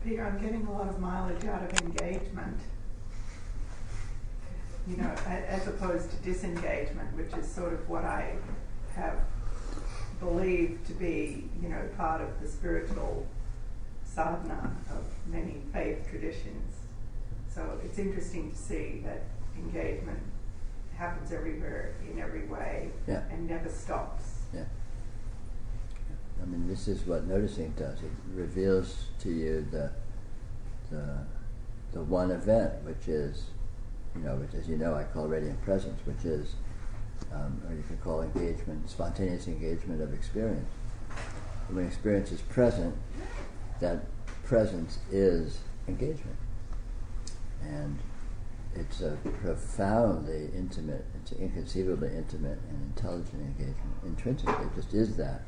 Peter, I'm getting a lot of mileage out of engagement, as opposed to disengagement, which is sort of what I have believed to be, part of the spiritual sadhana of many faith traditions. So it's interesting to see that engagement happens everywhere, in every way, and never stops. Yeah. I mean, this is what noticing does. It reveals to you the one event, which is, which, as you know, I call radiant presence, which is, or you can call engagement, spontaneous engagement of experience. When experience is present, that presence is engagement. And it's a profoundly intimate, it's inconceivably intimate and intelligent engagement. Intrinsically, it just is that.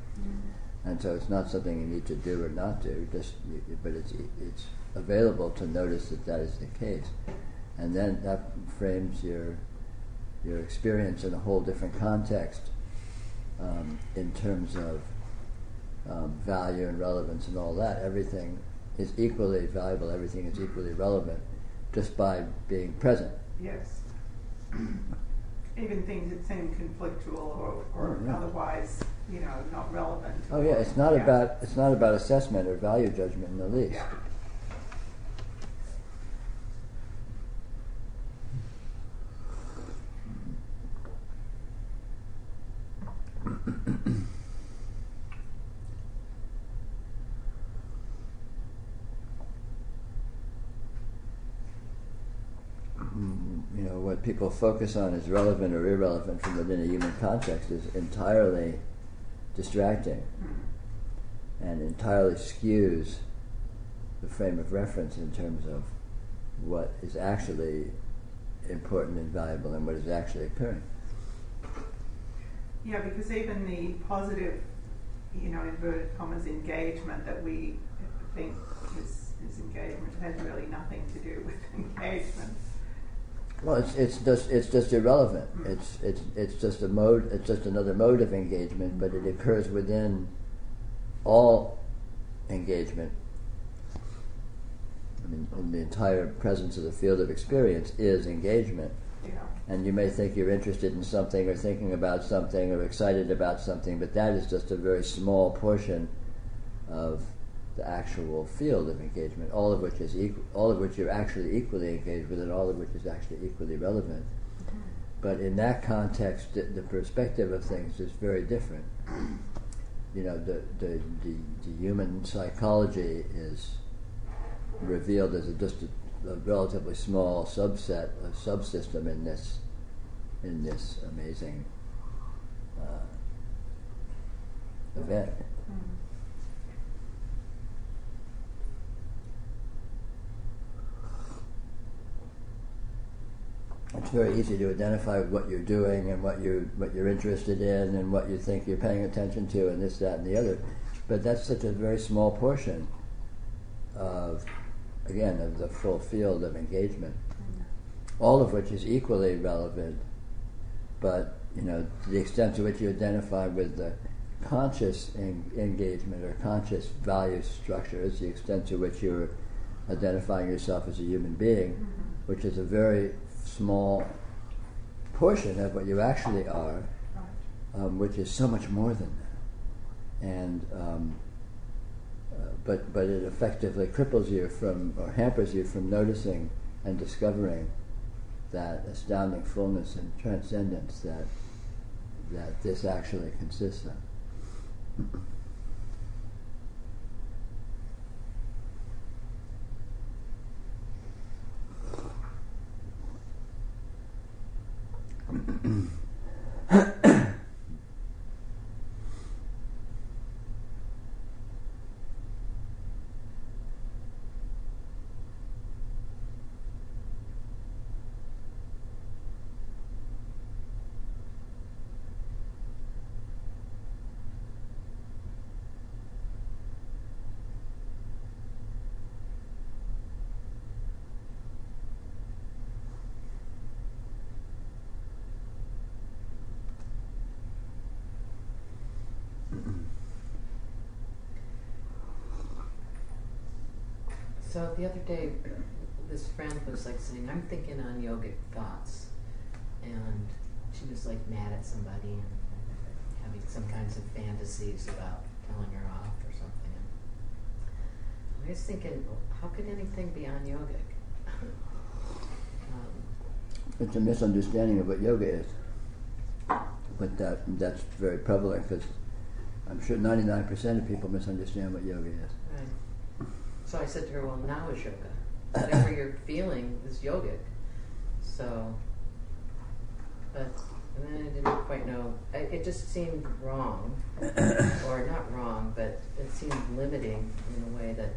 And so it's not something you need to do or not do, but it's available to notice that is the case. And then that frames your experience in a whole different context, in terms of value and relevance and all that. Everything is equally valuable, everything is equally relevant, just by being present. Yes. Even things that seem conflictual or otherwise, not relevant. Oh yeah, it's not about assessment or value judgment in the least. Yeah. What people focus on as relevant or irrelevant from within a human context is entirely distracting and entirely skews the frame of reference in terms of what is actually important and valuable and what is actually occurring. Yeah, because even the positive, inverted commas, engagement that we think is engagement has really nothing to do with engagement. Well, it's just irrelevant. It's just a mode. It's just another mode of engagement, but it occurs within all engagement. I mean, in the entire presence of the field of experience is engagement. Yeah. And you may think you're interested in something or thinking about something or excited about something, but that is just a very small portion of the actual field of engagement, all of which you're actually equally engaged with, and all of which is actually equally relevant. Mm-hmm. But in that context, the perspective of things is very different. The human psychology is revealed as just a relatively small subsystem in this amazing event. Mm-hmm. It's very easy to identify with what you're doing and what you're interested in and what you think you're paying attention to and this, that, and the other. But that's such a very small portion of the full field of engagement, all of which is equally relevant. But to the extent to which you identify with the conscious engagement or conscious value structure is the extent to which you're identifying yourself as a human being, which is a very small portion of what you actually are, which is so much more than that. And but it effectively cripples you or hampers you from noticing and discovering that astounding fullness and transcendence that this actually consists of. So the other day, this friend was like saying, I'm thinking on yogic thoughts. And she was like mad at somebody and having some kinds of fantasies about telling her off or something. And I was thinking, how could anything be on yogic? It's a misunderstanding of what yoga is. But that's very prevalent because I'm sure 99% of people misunderstand what yoga is. Right. So I said to her, well, now is yoga. Whatever you're feeling is yogic. So, but and then I didn't quite know. It just seemed wrong, or not wrong, but it seemed limiting in a way that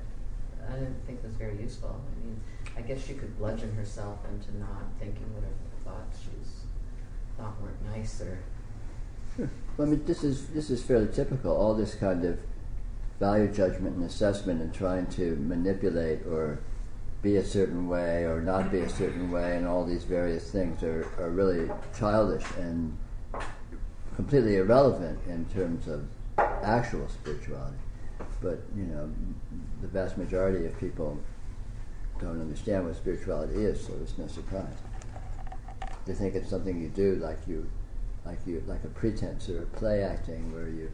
I didn't think was very useful. I mean, I guess she could bludgeon herself into not thinking whatever thoughts she's thought weren't nice or. Sure. Well, I mean, this is fairly typical. All this kind of value judgment and assessment and trying to manipulate or be a certain way or not be a certain way, and all these various things are really childish and completely irrelevant in terms of actual spirituality. But, the vast majority of people don't understand what spirituality is, so it's no surprise. They think it's something you do like a pretense or a play acting where you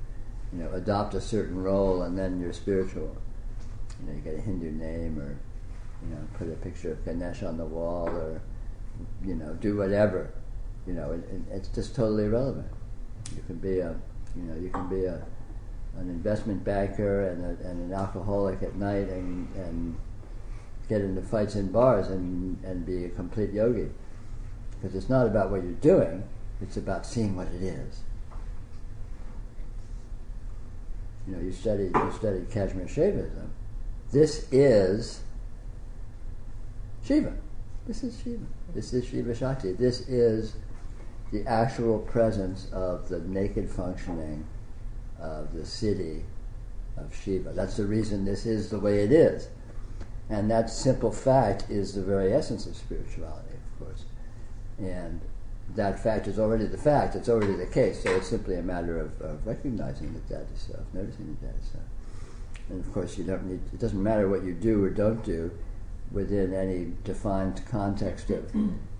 adopt a certain role and then you're spiritual. You get a Hindu name or put a picture of Ganesh on the wall or do whatever. It's just totally irrelevant. You can be an investment banker and an alcoholic at night and get into fights in bars and be a complete yogi. Because it's not about what you're doing, it's about seeing what it is. You study Kashmir Shaivism. This is Shiva. This is Shiva. This is Shiva Shakti. This is the actual presence of the naked functioning of the city of Shiva. That's the reason this is the way it is. And that simple fact is the very essence of spirituality, of course. And that fact is already the fact, it's already the case, so it's simply a matter of recognizing that is so, noticing that is so. And of course it doesn't matter what you do or don't do within any defined context of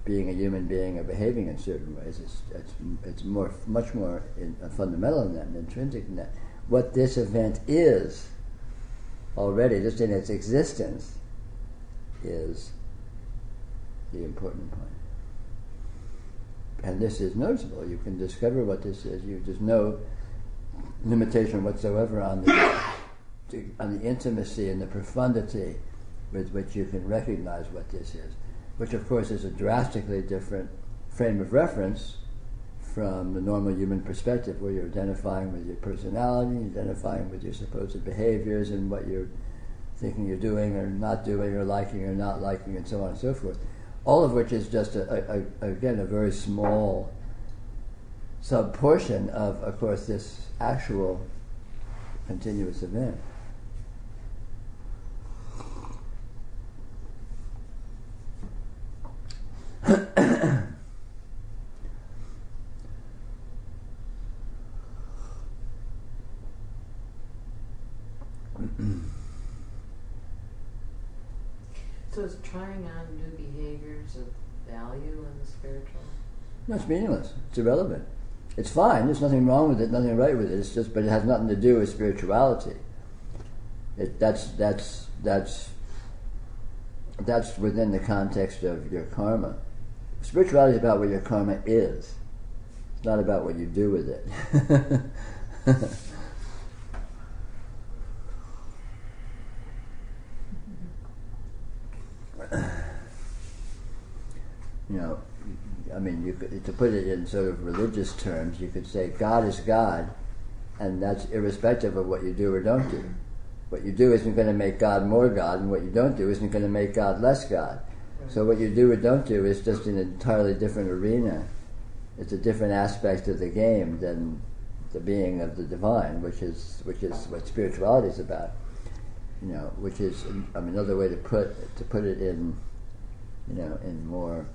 being a human being or behaving in certain ways. It's much more fundamental than that and intrinsic than that. What this event is already, just in its existence, is the important point. And this is noticeable. You can discover what this is. There's no limitation whatsoever on the intimacy and the profundity with which you can recognize what this is, which of course is a drastically different frame of reference from the normal human perspective, where you're identifying with your personality, identifying with your supposed behaviors and what you're thinking you're doing or not doing or liking or not liking and so on and so forth. All of which is just, again, a very small sub-portion of course, this actual continuous event. So is trying on new behaviors of value in the spiritual? No, it's meaningless. It's irrelevant. It's fine. There's nothing wrong with it. Nothing right with it. It's just, but it has nothing to do with spirituality. That's within the context of your karma. Spirituality is about what your karma is. It's not about what you do with it. To put it in sort of religious terms, you could say God is God, and that's irrespective of what you do or don't do. What you do isn't going to make God more God, and what you don't do isn't going to make God less God. Right. So what you do or don't do is just an entirely different arena. It's a different aspect of the game than the being of the divine, which is what spirituality is about. Which is another way to put it in more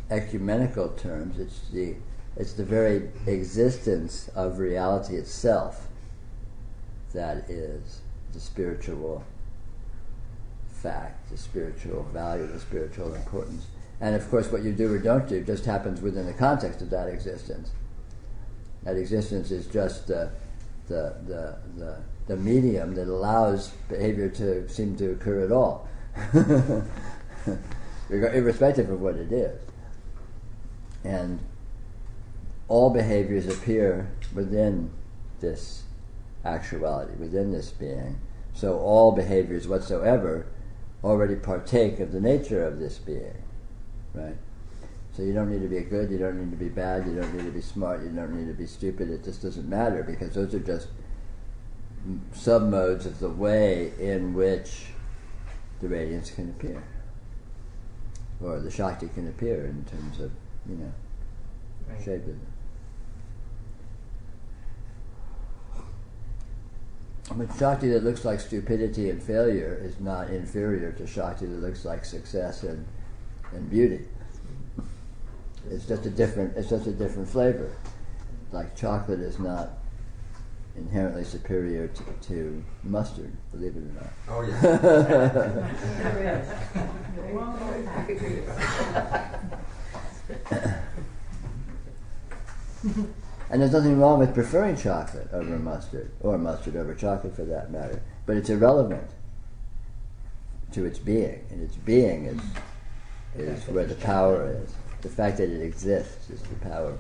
ecumenical terms. It's the very existence of reality itself that is the spiritual fact, the spiritual value, the spiritual importance. And of course what you do or don't do just happens within the context of that existence. That existence is just the medium that allows behavior to seem to occur at all, irrespective of what it is. And all behaviors appear within this actuality, within this being. So all behaviors whatsoever already partake of the nature of this being, right? So you don't need to be good, you don't need to be bad, you don't need to be smart, you don't need to be stupid. It just doesn't matter, because those are just sub-modes of the way in which the radiance can appear, or the Shakti can appear in terms of, Right. shape of it. But Shakti that looks like stupidity and failure is not inferior to Shakti that looks like success and beauty. It's just a different flavor. Like chocolate is not inherently superior to mustard, believe it or not. Oh, yeah. And there's nothing wrong with preferring chocolate over mustard, or mustard over chocolate for that matter, but it's irrelevant to its being, and its being is where the power is. The fact that it exists is the power.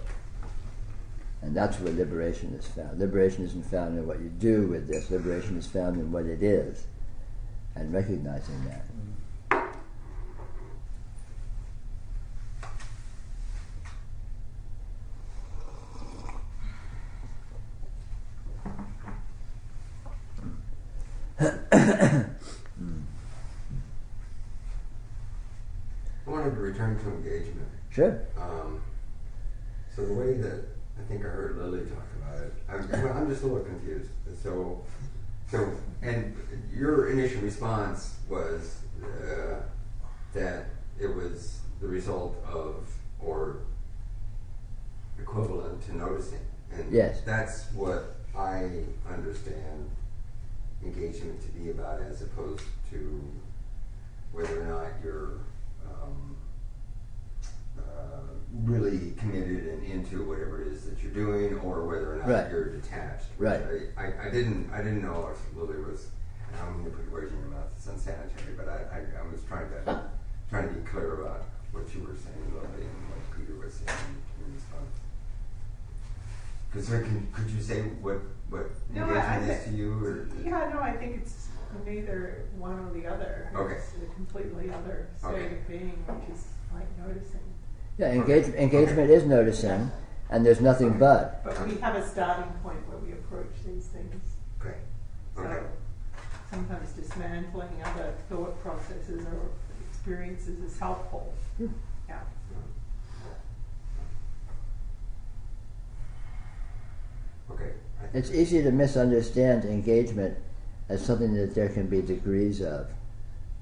And that's where liberation is found. Liberation isn't found in what you do with this. Liberation is found in what it is, and recognizing that. I wanted to return to engagement. Sure. So the way that I think I heard Lily talk about it, I'm just a little confused. So, and your initial response was that it was the result of, or equivalent to noticing. And Yes. that's what I understand engagement to be about, as opposed to whether or not you're really committed and into whatever it is that you're doing, or whether or not Right. you're detached. Right. I didn't know if Lily was. I don't mean to put words in your mouth. It's unsanitary, but I was trying to be clear about what you were saying, Lily, and what Peter was saying in response. Because could you say what engagement is to you? Or? Yeah, no, I think it's neither one or the other. Okay. It's a completely other state of being, which is like noticing. Yeah, engagement is noticing, and there's nothing but. But we have a starting point where we approach these things. Okay. So Okay. sometimes dismantling other thought processes or experiences is helpful. Yeah. Okay. It's easy to misunderstand engagement as something that there can be degrees of,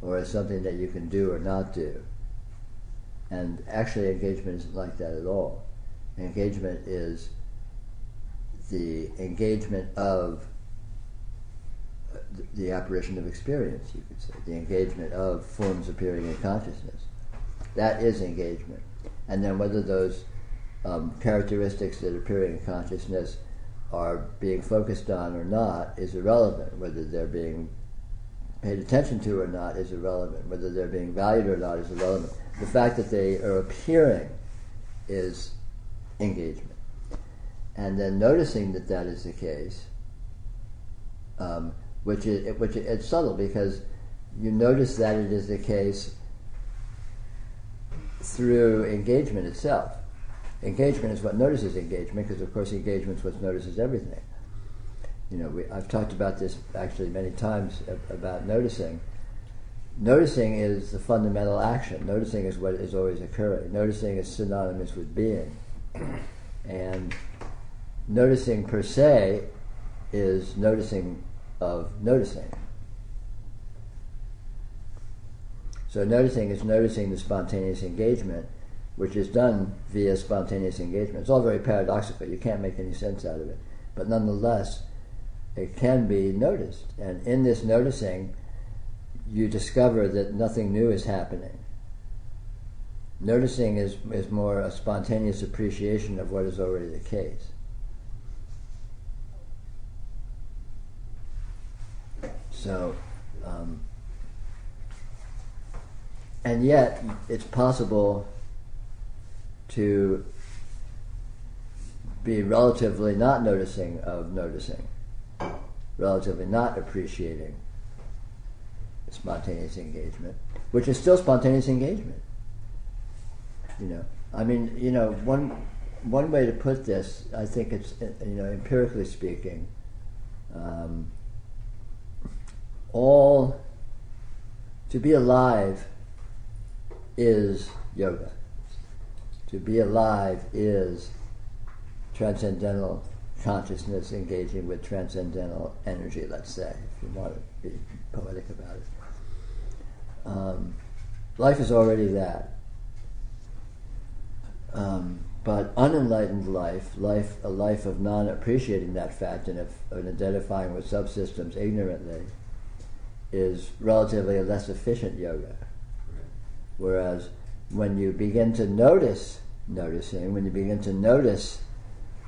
or as something that you can do or not do. And actually engagement isn't like that at all. Engagement is the engagement of the apparition of experience, you could say. The engagement of forms appearing in consciousness. That is engagement. And then whether those characteristics that appear in consciousness are being focused on or not is irrelevant. Whether they're being paid attention to or not is irrelevant. Whether they're being valued or not is irrelevant. The fact that they are appearing is engagement. And then noticing that that is the case, which it's subtle, because you notice that it is the case through engagement itself. Engagement is what notices engagement, because of course engagement is what notices everything. I've talked about this actually many times about noticing. Noticing is the fundamental action. Noticing is what is always occurring. Noticing is synonymous with being. And noticing per se is noticing of noticing. So noticing is noticing the spontaneous engagement, which is done via spontaneous engagement. It's all very paradoxical. You can't make any sense out of it. But nonetheless, it can be noticed. And in this noticing, you discover that nothing new is happening. Noticing is more a spontaneous appreciation of what is already the case. So, and yet it's possible to be relatively not noticing of noticing, relatively not appreciating spontaneous engagement, which is still spontaneous engagement. I mean, one way to put this, I think it's, empirically speaking, to be alive is yoga. To be alive is transcendental consciousness engaging with transcendental energy, let's say, if you want to be poetic about it. Life is already that. But unenlightened life, a life of non-appreciating that fact and of identifying with subsystems ignorantly, is relatively a less efficient yoga. Whereas when you begin to notice noticing, when you begin to notice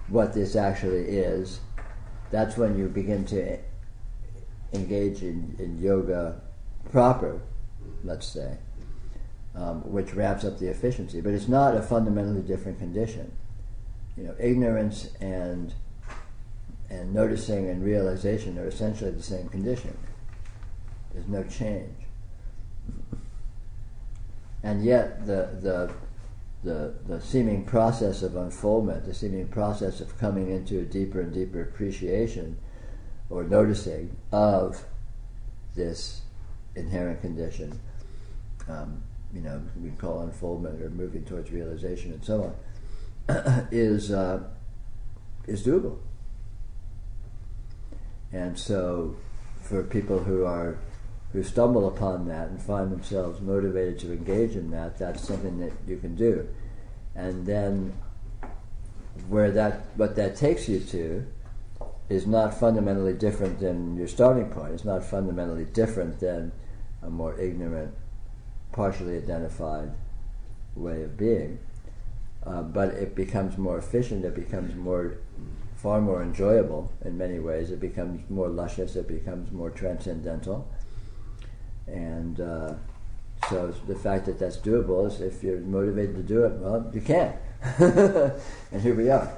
what this actually is, that's when you begin to engage in yoga proper, let's say, which ramps up the efficiency. But it's not a fundamentally different condition. Ignorance and noticing and realization are essentially the same condition. There's no change. And yet the seeming process of unfoldment, the seeming process of coming into a deeper and deeper appreciation or noticing of this inherent condition, we can call unfoldment or moving towards realization and so on, is doable. And so for people who stumble upon that and find themselves motivated to engage in that, that's something that you can do. And then what that takes you to is not fundamentally different than your starting point. It's not fundamentally different than a more ignorant, partially identified way of being. But it becomes more efficient, it becomes far more enjoyable in many ways, it becomes more luscious, it becomes more transcendental. And so the fact that that's doable is, if you're motivated to do it, well, you can. And here we are.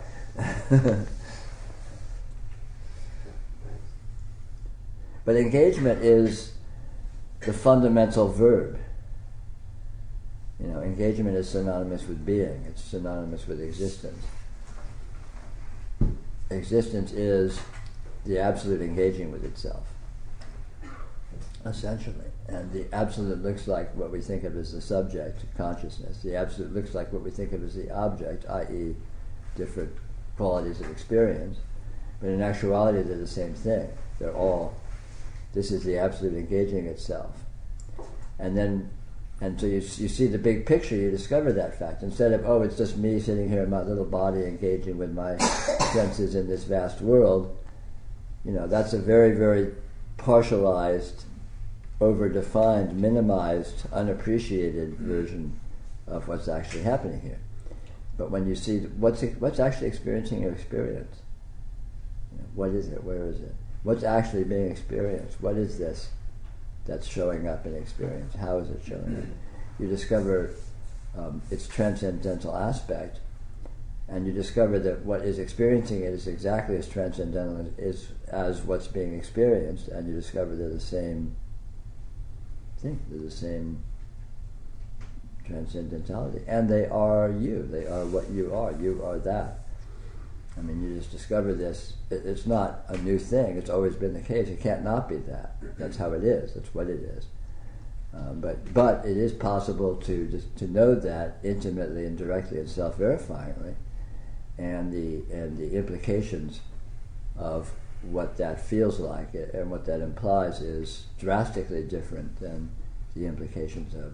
But engagement is the fundamental verb. Engagement is synonymous with being. It's synonymous with existence. Existence is the absolute engaging with itself, essentially. And the absolute looks like what we think of as the subject, consciousness. The absolute looks like what we think of as the object, i.e. different qualities of experience. But in actuality, they're the same thing. This is the absolute engaging itself. And so you see the big picture, you discover that fact. Instead of, it's just me sitting here in my little body engaging with my senses in this vast world, that's a very, very partialized, over-defined, minimized, unappreciated version of what's actually happening here. But when you see what's actually experiencing your experience, what is it? Where is it? What's actually being experienced? What is this that's showing up in experience? How is it showing up? You discover its transcendental aspect, and you discover that what is experiencing it is exactly as transcendental as what's being experienced, and you discover they're the same thing, they're the same transcendentality, and they are you, they are what you are that. I mean, you just discover this. It's not a new thing. It's always been the case. It can't not be that. That's how it is. That's what it is. But it is possible to know that intimately and directly and self-verifyingly, and the implications of what that feels like and what that implies is drastically different than the implications of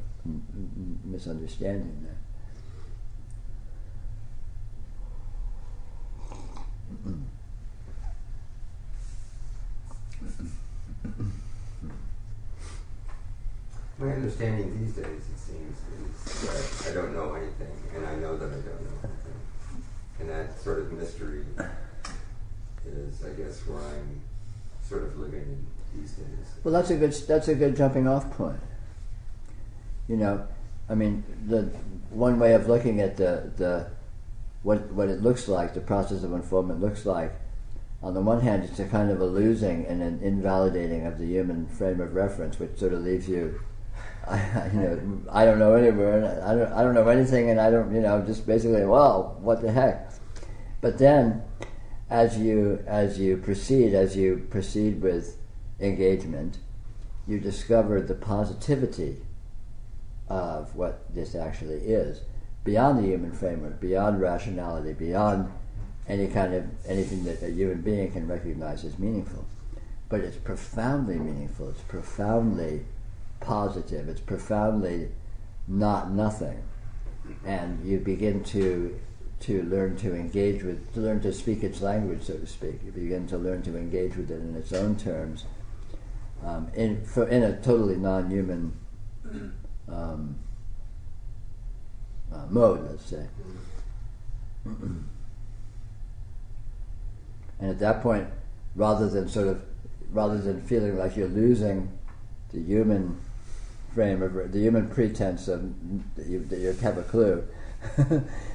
misunderstanding that. My understanding these days, it seems, is that I don't know anything, and I know that I don't know anything. And that sort of mystery is, I guess, where I'm sort of living in these days. Well, that's a good jumping off point. You know, I mean, the one way of looking at the what it looks like, the process of unfoldment looks like. On the one hand, it's a kind of a losing and an invalidating of the human frame of reference, which sort of leaves you, I don't know anywhere, and I don't know anything, and I don't, just basically, well, what the heck? But then, as you proceed with engagement, you discover the positivity of what this actually is, beyond the human framework, beyond rationality, beyond anything that a human being can recognize as meaningful. But it's profoundly meaningful, it's profoundly positive, it's profoundly not nothing. And you begin to learn to engage with, to learn to speak its language, so to speak. You begin to learn to engage with it in its own terms, in a totally non-human mode, let's say. And at that point, rather than feeling like you're losing the human frame of the human pretense of that you have a clue,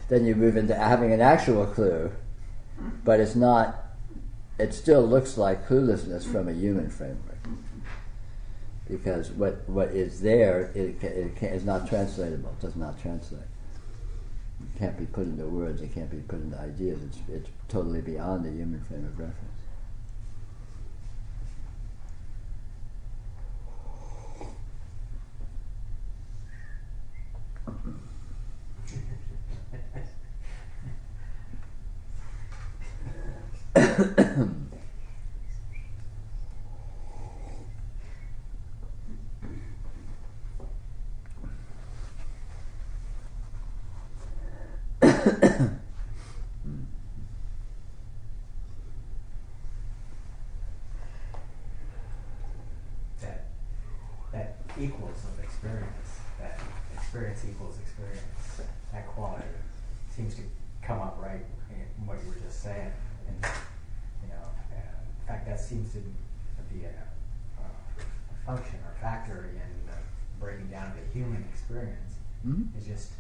then you move into having an actual clue, but it's not. It still looks like cluelessness from a human framework, because what is there is not translatable. It does not translate. It can't be put into words. It can't be put into ideas. It's totally beyond the human frame of reference. that equals of experience, that experience equals experience, that quality seems to come up right in what you were just saying. And in fact, that seems to be a function or factor in breaking down the human experience. Mm-hmm. It's just,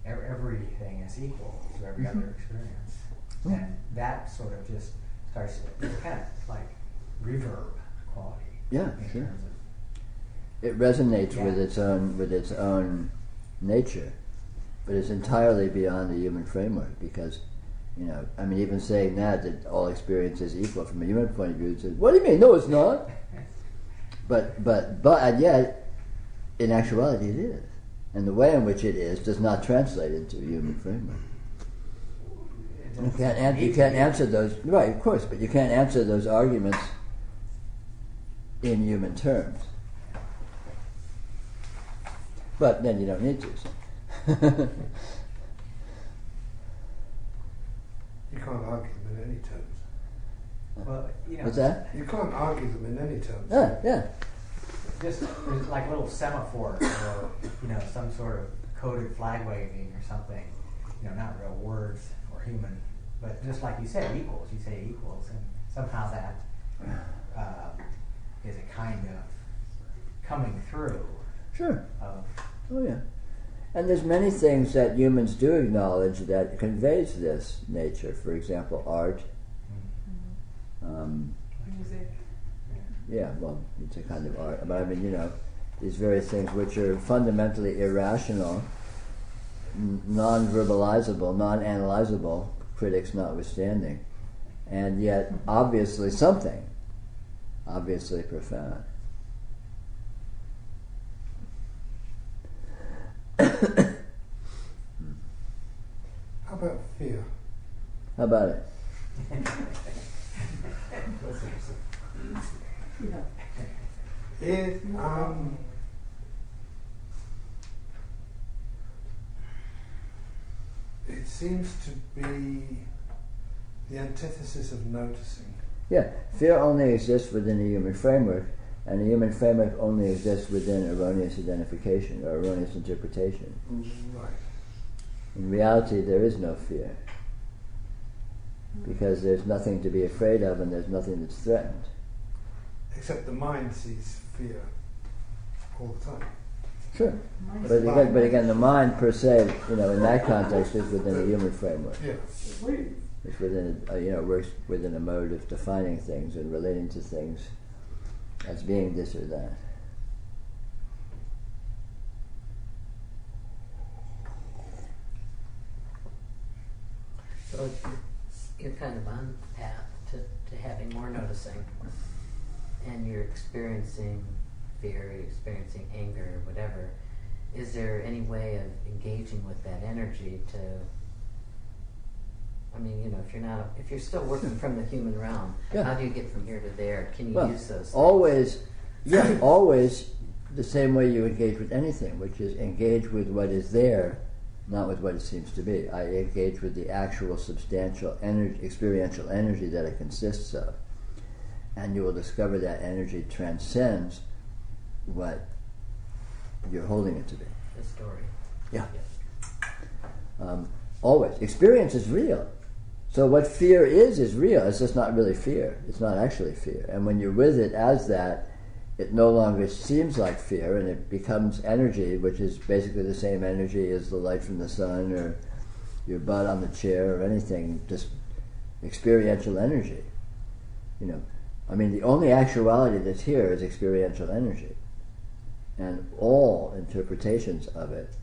everything is equal to every other experience. Mm-hmm. And that sort of just starts to, it's kind of like reverb quality. Yeah, in sure. terms of, It resonates Yeah. with its own nature, but it's entirely beyond the human framework, because even saying that all experience is equal from a human point of view, it says, what do you mean? No, it's not. But and yet, in actuality, it is, and the way in which it is does not translate into a human framework. You can't answer those, right? Of course, but you can't answer those arguments in human terms. But then you don't need to. So. You can't argue them in any terms. well, What's that? You can't argue them in any terms. Yeah. just there's like little semaphores or some sort of coded flag waving or something. Not real words or human, but just like you said, equals. You say equals, and somehow that is a kind of coming through. Sure. Of Oh yeah. And there's many things that humans do acknowledge that conveys this nature. For example, art. Music. Yeah, well, it's a kind of art. But these various things which are fundamentally irrational, non-verbalizable, non-analyzable, critics notwithstanding, and yet obviously something, obviously profound. How about fear? How about it? It it seems to be the antithesis of noticing. Yeah, fear only exists within a human framework And the human framework only exists within erroneous identification or erroneous interpretation. Right. In reality, there is no fear, because there's nothing to be afraid of and there's nothing that's threatened. Except the mind sees fear all the time. Sure. But again, the mind per se, in that context, is within a human framework. Yeah. It's within, works within a mode of defining things and relating to things as being this or that. So you're kind of on the path to having more noticing, and you're experiencing fear, you're experiencing anger, or whatever. Is there any way of engaging with that energy to? I mean, if you're still working from the human realm, how do you get from here to there? Can you use those things? Always the same way you engage with anything, which is engage with what is there, not with what it seems to be. I engage with the actual substantial energy, experiential energy that it consists of. And you will discover that energy transcends what you're holding it to be. The story. Yeah. Always. Experience is real. So what fear is real. It's just not really fear. It's not actually fear. And when you're with it as that, it no longer seems like fear, and it becomes energy, which is basically the same energy as the light from the sun or your butt on the chair or anything, just experiential energy. The only actuality that's here is experiential energy. And all interpretations of it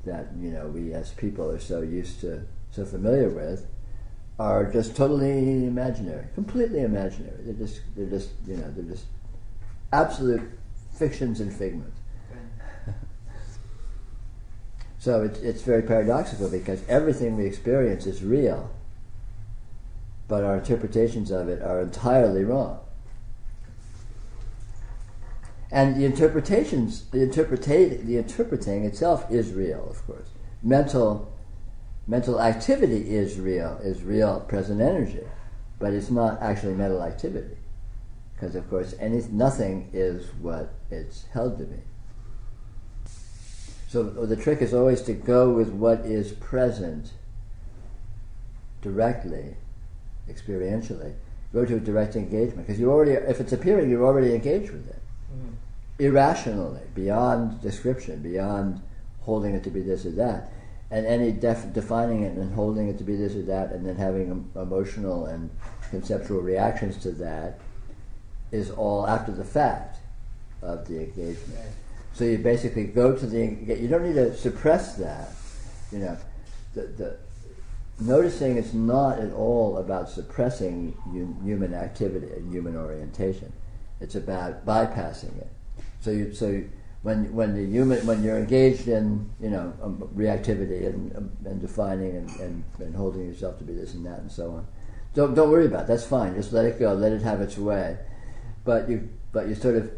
that, we as people are so used to, so familiar with, are just totally imaginary, completely imaginary. They're just absolute fictions and figments. Right. So it's very paradoxical, because everything we experience is real, but our interpretations of it are entirely wrong. And the interpreting itself is real, of course. Mental activity is real present energy, but it's not actually mental activity, because of course nothing is what it's held to be. So the trick is always to go with what is present directly, experientially. Go to a direct engagement, because if it's appearing, you're already engaged with it. Irrationally, beyond description, beyond holding it to be this or that, and any defining it and holding it to be this or that, and then having emotional and conceptual reactions to that, is all after the fact of the engagement. Right. So you basically go to you don't need to suppress that. The noticing is not at all about suppressing human activity and human orientation. It's about bypassing it. So when you're engaged in reactivity and defining and holding yourself to be this and that and so on, don't worry about it. That's fine. Just let it go. Let it have its way. But you sort of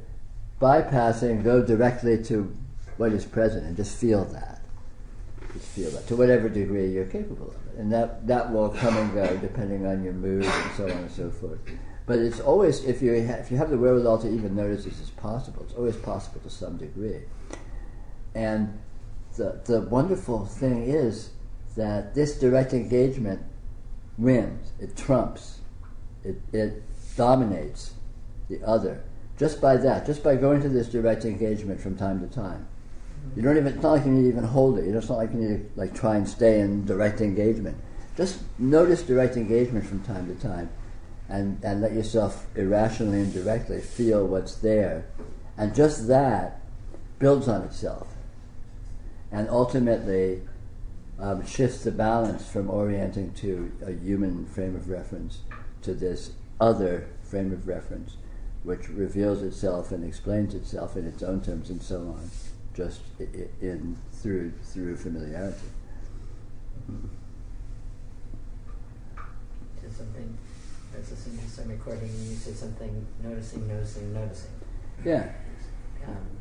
bypassing, go directly to what is present and just feel that. Just feel that to whatever degree you're capable of it, and that will come and go depending on your mood and so on and so forth. But it's always, if you have the wherewithal to even notice this is possible, it's always possible to some degree. And the wonderful thing is that this direct engagement wins, it trumps, it dominates the other. Just by going to this direct engagement from time to time. You don't even, it's not like you need to even hold it. It's not like you need to try and stay in direct engagement. Just notice direct engagement from time to time. And let yourself irrationally and directly feel what's there. And just that builds on itself. And ultimately shifts the balance from orienting to a human frame of reference to this other frame of reference, which reveals itself and explains itself in its own terms and so on, just through familiarity. Something. I was listening to some recording and you said something, noticing. Yeah.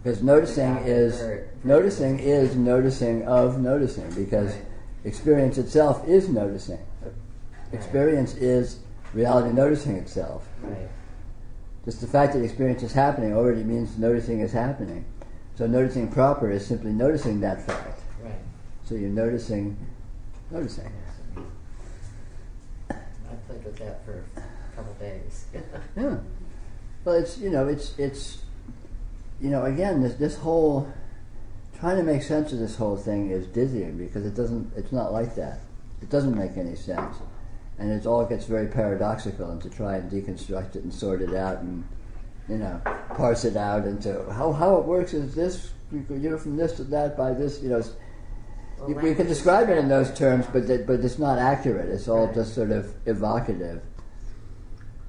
Because noticing is noticing of noticing, because experience itself is noticing. Experience is reality noticing itself. Right. Just the fact that experience is happening already means noticing is happening. So noticing proper is simply noticing that fact. Right. So you're noticing. I played with that for a couple days. Yeah. Well, it's again, this whole trying to make sense of this whole thing is dizzying because it's not like that. It doesn't make any sense, and it all gets very paradoxical. And to try and deconstruct it and sort it out and parse it out into how it works is this, from this to that by this, we can describe it in those terms, but it's not accurate. It's all just sort of evocative.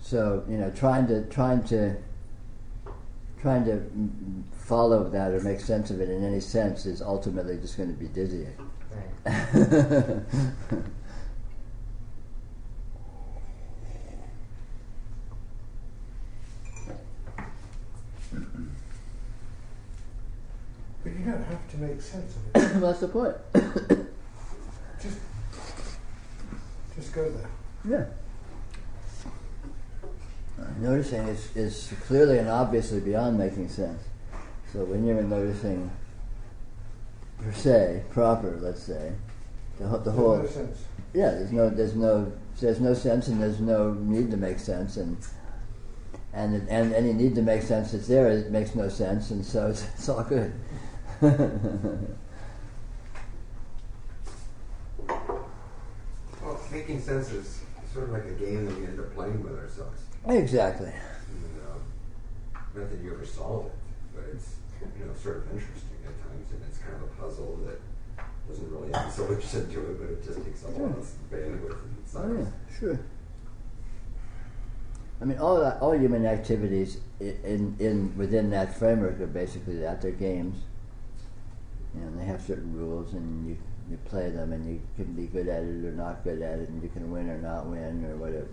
So trying to follow that or make sense of it in any sense is ultimately just going to be dizzying. Right. But you don't have to make sense of it. Well, that's the point. Just go there. Yeah. Noticing is clearly and obviously beyond making sense. So when you're noticing per se, proper, let's say, the whole. There's no sense. Yeah, there's no sense, and there's no need to make sense, and any need to make sense that's there, it makes no sense, and so it's all good. Well, making sense is sort of like a game that we end up playing with ourselves. Exactly. And, not that you ever solve it, but it's sort of interesting at times, and it's kind of a puzzle that doesn't really have a solution to it, but it just takes a lot of bandwidth and size. Oh yeah, sure. I mean, all human activities within that framework are basically that. They're games. And they have certain rules, and you play them, and you can be good at it or not good at it, and you can win or not win or whatever.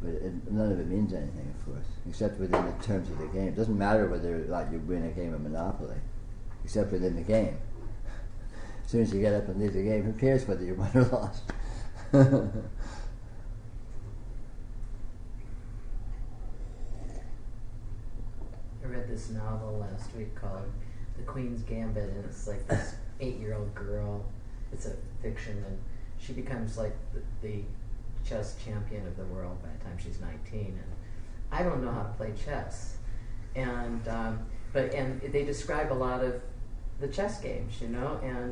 But none of it means anything, of course, except within the terms of the game. It doesn't matter whether or not you win a game of Monopoly, except within the game. As soon as you get up and leave the game, who cares whether you won or lost? I read this novel last week called The Queen's Gambit, and it's like this 8-year-old girl. It's a fiction, and she becomes like the chess champion of the world by the time she's 19. And I don't know how to play chess, and they describe a lot of the chess games, and I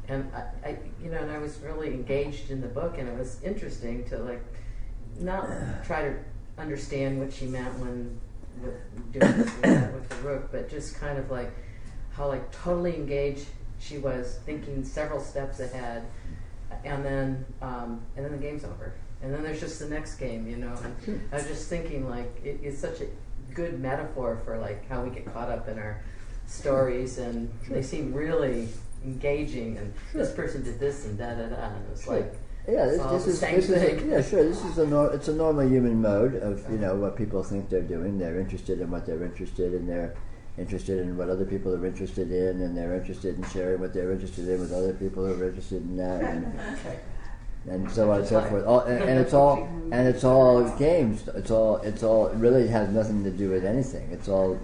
and I was really engaged in the book, and it was interesting to not try to understand what she meant when doing this with the rook, but just kind of how totally engaged she was, thinking several steps ahead, and then the game's over, and then there's just the next game, And I was just thinking it's such a good metaphor for how we get caught up in our stories, and they seem really engaging, and this person did this and da da da, and it's this is it's a normal human mode of what people think they're doing. They're interested in what they're interested in. They're interested in what other people are interested in, and they're interested in sharing what they're interested in with other people who are interested in that, and so on and so forth. It's all games. It really has nothing to do with anything. It's all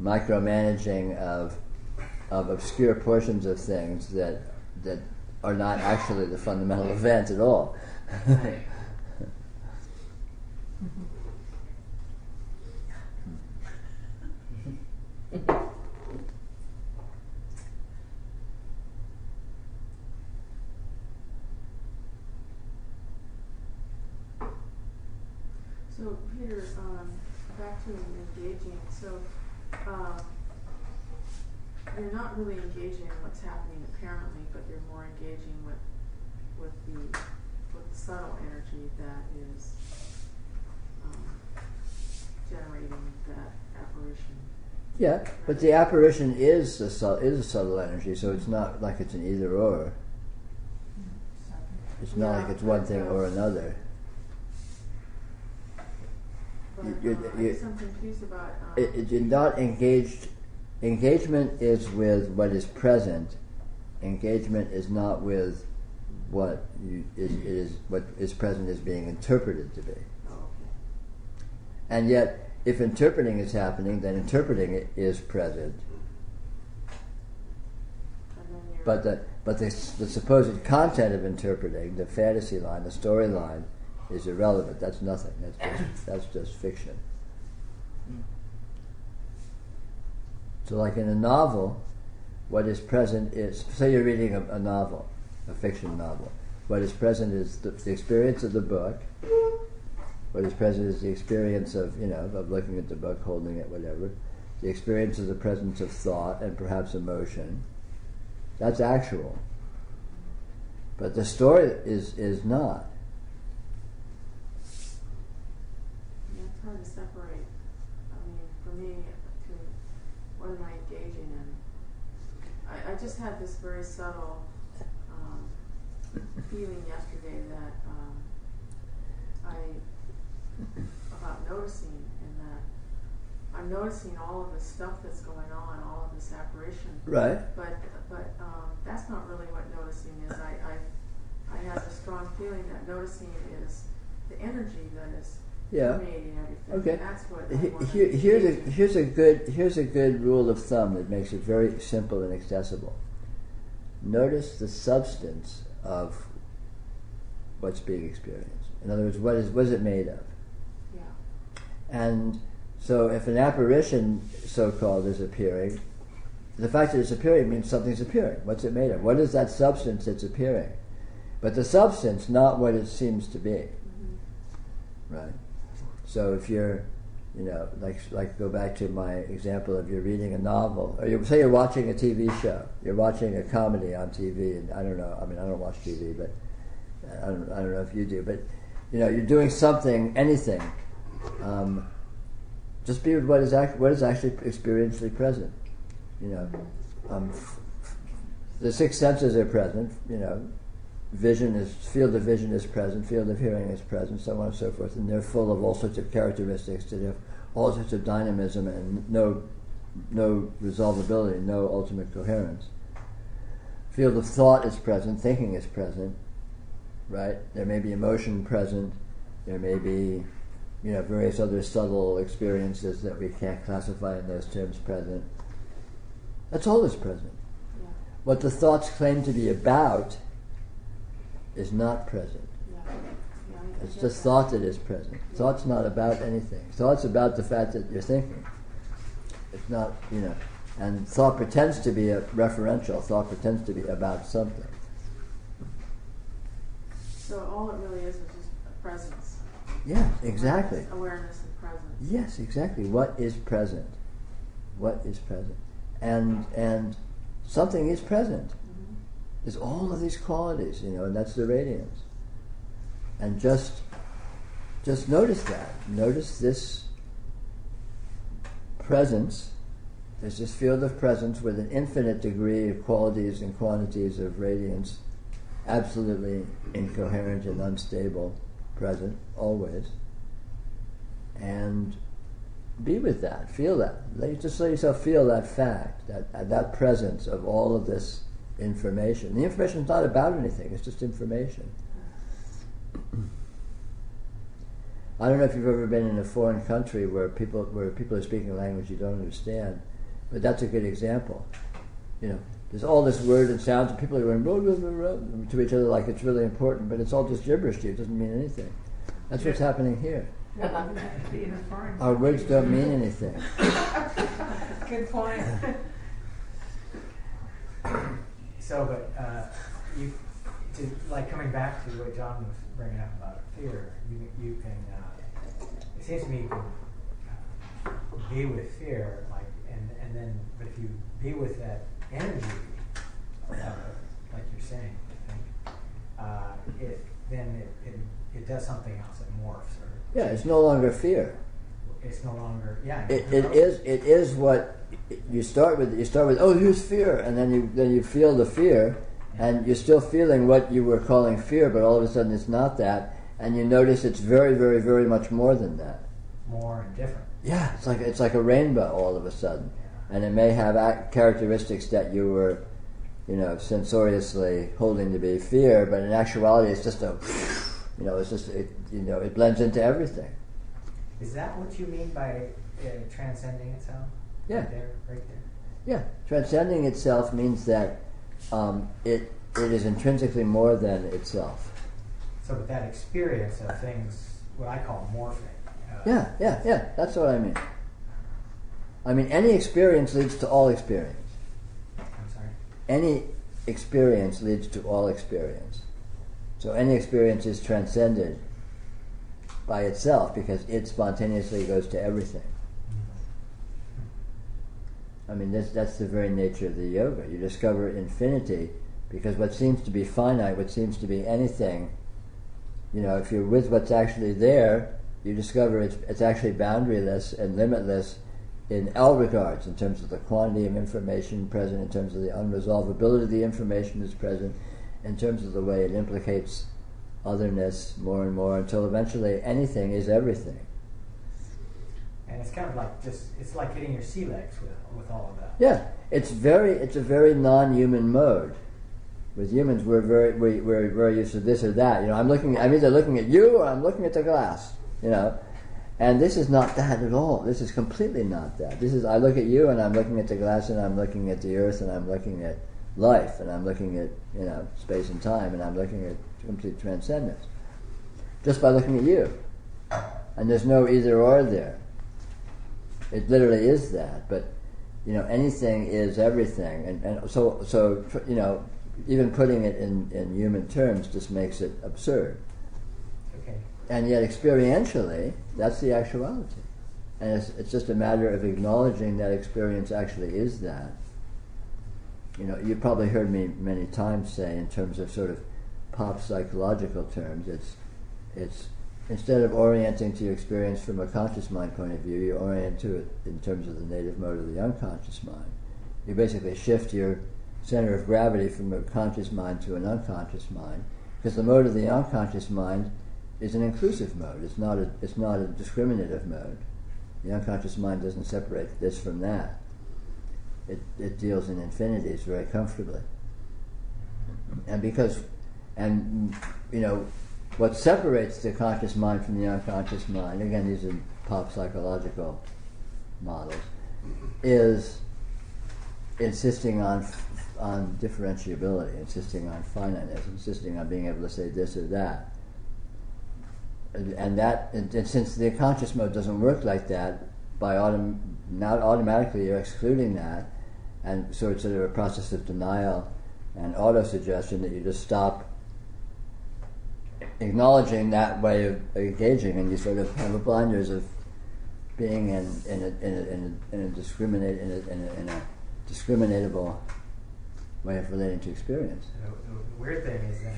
micromanaging of obscure portions of things that are not actually the fundamental event at all. Right. So Peter, back to engaging. So you're not really engaging in what's happening apparently, but you're more engaging with the subtle energy that is generating that apparition. Yeah, but the apparition is a subtle energy, so it's not like it's an either or. It's not like it's one thing or another. But I guess I'm confused about. You're not engaged. Engagement is with what is present. Engagement is not with what what is present is being interpreted to be. Oh, okay. And yet, if interpreting is happening, then interpreting it is present. And then you're But the supposed content of interpreting, the fantasy line, the storyline, is irrelevant. That's nothing. That's just fiction. So, like in a novel, what is present is, say you're reading a novel, a fiction novel. What is present is the experience of the book. What is present is the experience of looking at the book, holding it, whatever. The experience of the presence of thought and perhaps emotion. That's actual. But the story is not. Yeah, it's hard to separate. I mean, for me, what am I engaging in? I just had this very subtle feeling yesterday that about noticing, and that I'm noticing all of this stuff that's going on, all of this apparition. Right. But that's not really what noticing is. I have a strong feeling that noticing is the energy that is permeating everything. Okay. That's what I want to Here's a good rule of thumb that makes it very simple and accessible. Notice the substance of what's being experienced. In other words, what is it made of? Yeah. And so if an apparition, so-called, is appearing, the fact that it's appearing means something's appearing. What's it made of? What is that substance that's appearing? But the substance, not what it seems to be. Mm-hmm. Right? So if you're, like go back to my example of you're reading a novel, or say you're watching a TV show, you're watching a comedy on TV, and I don't know, I don't watch TV, but I don't know if you do, but you're doing something, anything. Just be with what is actually experientially present. The six senses are present. Field of vision is present, field of hearing is present, so on and so forth, and they're full of all sorts of characteristics that have all sorts of dynamism and no resolvability, no ultimate coherence. Field of thought is present, thinking is present, right? There may be emotion present, there may be various other subtle experiences that we can't classify in those terms present. That's all that's present. Yeah. What the thoughts claim to be about is not present. Yeah. It's just thought that is present. Yeah. Thought's not about anything. Thought's about the fact that you're thinking. It's not, and thought pretends to be referential. Thought pretends to be about something. So all it really is just a presence. Yeah, exactly. Awareness and presence. Yes, exactly. What is present? What is present? And something is present. Mm-hmm. There's all of these qualities, and that's the radiance. And just notice that. Notice this presence. There's this field of presence with an infinite degree of qualities and quantities of radiance, absolutely incoherent and unstable, present, always. And be with that, feel that. Just let yourself feel that fact, that presence of all of this information. The information is not about anything, it's just information. I don't know if you've ever been in a foreign country where people are speaking a language you don't understand, but that's a good example. There's all this word and sounds, and people are going to each other like it's really important, but it's all just gibberish to you. It doesn't mean anything. That's what's happening here. Our words don't mean anything. Good point. So, but coming back to what John was bringing up about fear, you can. It seems to me you can be with fear, and then, but if you be with that energy, like you're saying, I think, it does something else. It morphs. Yeah, it's no longer fear. It's no longer. Yeah. It is what you start with. You start with, oh, here's fear, and then you feel the fear, and you're still feeling what you were calling fear, but all of a sudden it's not that, and you notice it's very, very, very much more than that. More and different. Yeah, it's like a rainbow all of a sudden, and it may have characteristics that you were, sensoriously holding to be fear, but in actuality it's just it blends into everything. Is that what you mean by transcending itself? Yeah. Right there. Yeah, transcending itself means that it is intrinsically more than itself. So with that experience of things, what I call morphing. Yeah, that's what I mean. I mean, any experience leads to all experience. I'm sorry? Any experience leads to all experience. So any experience is transcended by itself because it spontaneously goes to everything. I mean, that's the very nature of the yoga. You discover infinity because what seems to be finite, what seems to be anything, if you're with what's actually there, you discover it's actually boundaryless and limitless in all regards, in terms of the quantity of information present, in terms of the unresolvability of the information that's present, in terms of the way it implicates otherness more and more, until eventually anything is everything. And it's kind of like it's like hitting your sea legs with all of that. Yeah, it's a very non-human mode. With humans, we're very used to this or that. I'm either looking at you or I'm looking at the glass. And this is not that at all. This is completely not that. This is I look at you and I'm looking at the glass and I'm looking at the earth and I'm looking at life and I'm looking at space and time and I'm looking at complete transcendence just by looking at you. And there's no either or there. It literally is that. But anything is everything, and so even putting it in human terms just makes it absurd. Okay. And yet experientially, that's the actuality. And it's just a matter of acknowledging that experience actually is that. You've probably heard me many times say, in terms of sort of pop psychological terms, it's instead of orienting to your experience from a conscious mind point of view, you orient to it in terms of the native mode of the unconscious mind. You basically shift your center of gravity from a conscious mind to an unconscious mind, because the mode of the unconscious mind is an inclusive mode. It's not a discriminative mode. The unconscious mind doesn't separate this from that. It deals in infinities very comfortably. And what separates the conscious mind from the unconscious mind, again, these are pop psychological models, is insisting on differentiability, insisting on finiteness, insisting on being able to say this or that. And since the conscious mode doesn't work like that, not automatically you're excluding that, and so it's sort of a process of denial and auto-suggestion that you just stop acknowledging that way of engaging, and you sort of have a blinders of being in a discriminatable way of relating to experience. The weird thing is that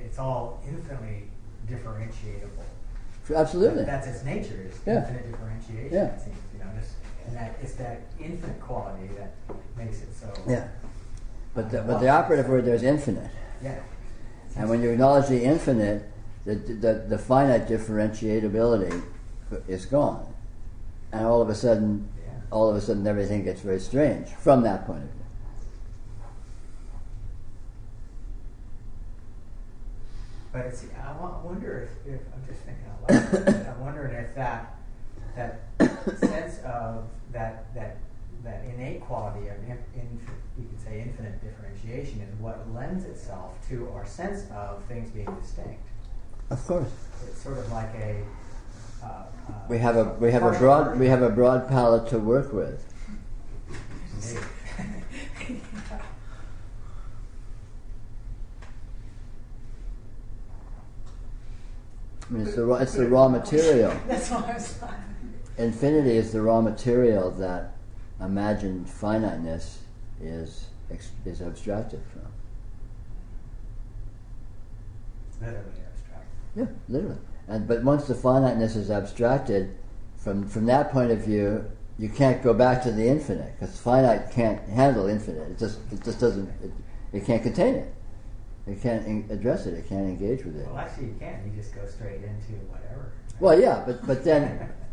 it's all infinitely differentiable. Absolutely. That's its nature, is Yeah. infinite differentiation. Yeah. It seems, and that it's that infinite quality that makes it so. Yeah. But the operative word there is infinite. Yeah. And when you acknowledge the infinite, the finite differentiability is gone, and all of a sudden everything gets very strange from that point of view. But I wonder if I'm just thinking out loud. I'm wondering if that sense of that innate quality of you could say infinite differentiation is what lends itself to our sense of things being distinct. Of course. It's sort of like a we have a broad palette to work with. I mean, it's the raw material. That's why I was laughing. Infinity is the raw material that imagined finiteness is abstracted from. Literally abstract. Yeah, literally. But once the finiteness is abstracted, from that point of view, you can't go back to the infinite, because finite can't handle infinite. It just doesn't. It can't contain it. It can't address it. It can't engage with it. Well, actually, you can. You just go straight into whatever. Well, yeah,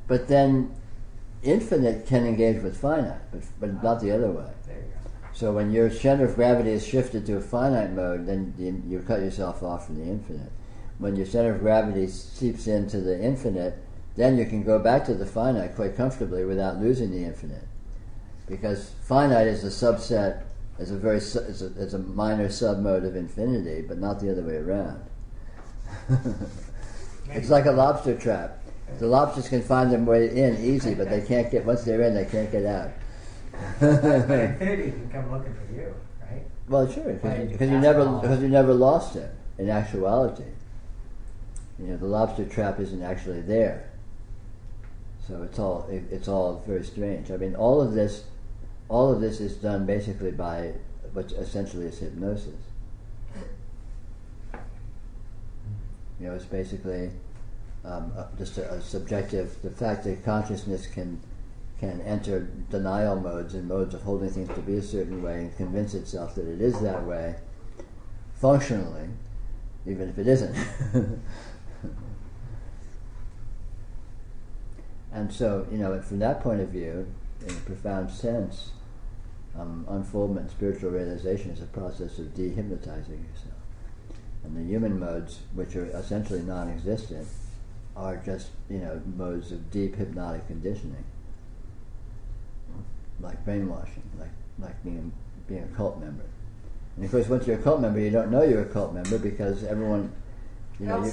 but then infinite can engage with finite, but not the other way. There you go. So when your center of gravity is shifted to a finite mode, then you cut yourself off from the infinite. When your center of gravity seeps into the infinite, then you can go back to the finite quite comfortably without losing the infinite, because finite is a subset, is a minor submode of infinity, but not the other way around. It's like a lobster trap. The lobsters can find their way in easy, but they can't get, once they're in, they can't get out. But infinity can come looking for you, right? Well, sure, because you never lost it in actuality. You know, the lobster trap isn't actually there. So it's all very strange. I mean, all of this is done basically by what essentially is hypnosis. You know, it's basically just a subjective. The fact that consciousness can enter denial modes and modes of holding things to be a certain way and convince itself that it is that way, functionally, even if it isn't. And so, you know, from that point of view, in a profound sense, unfoldment, spiritual realization is a process of dehypnotizing yourself. And the human modes, which are essentially non-existent, are just, you know, modes of deep hypnotic conditioning, like brainwashing, like being a cult member. And of course, once you're a cult member, you don't know you're a cult member because everyone, you know,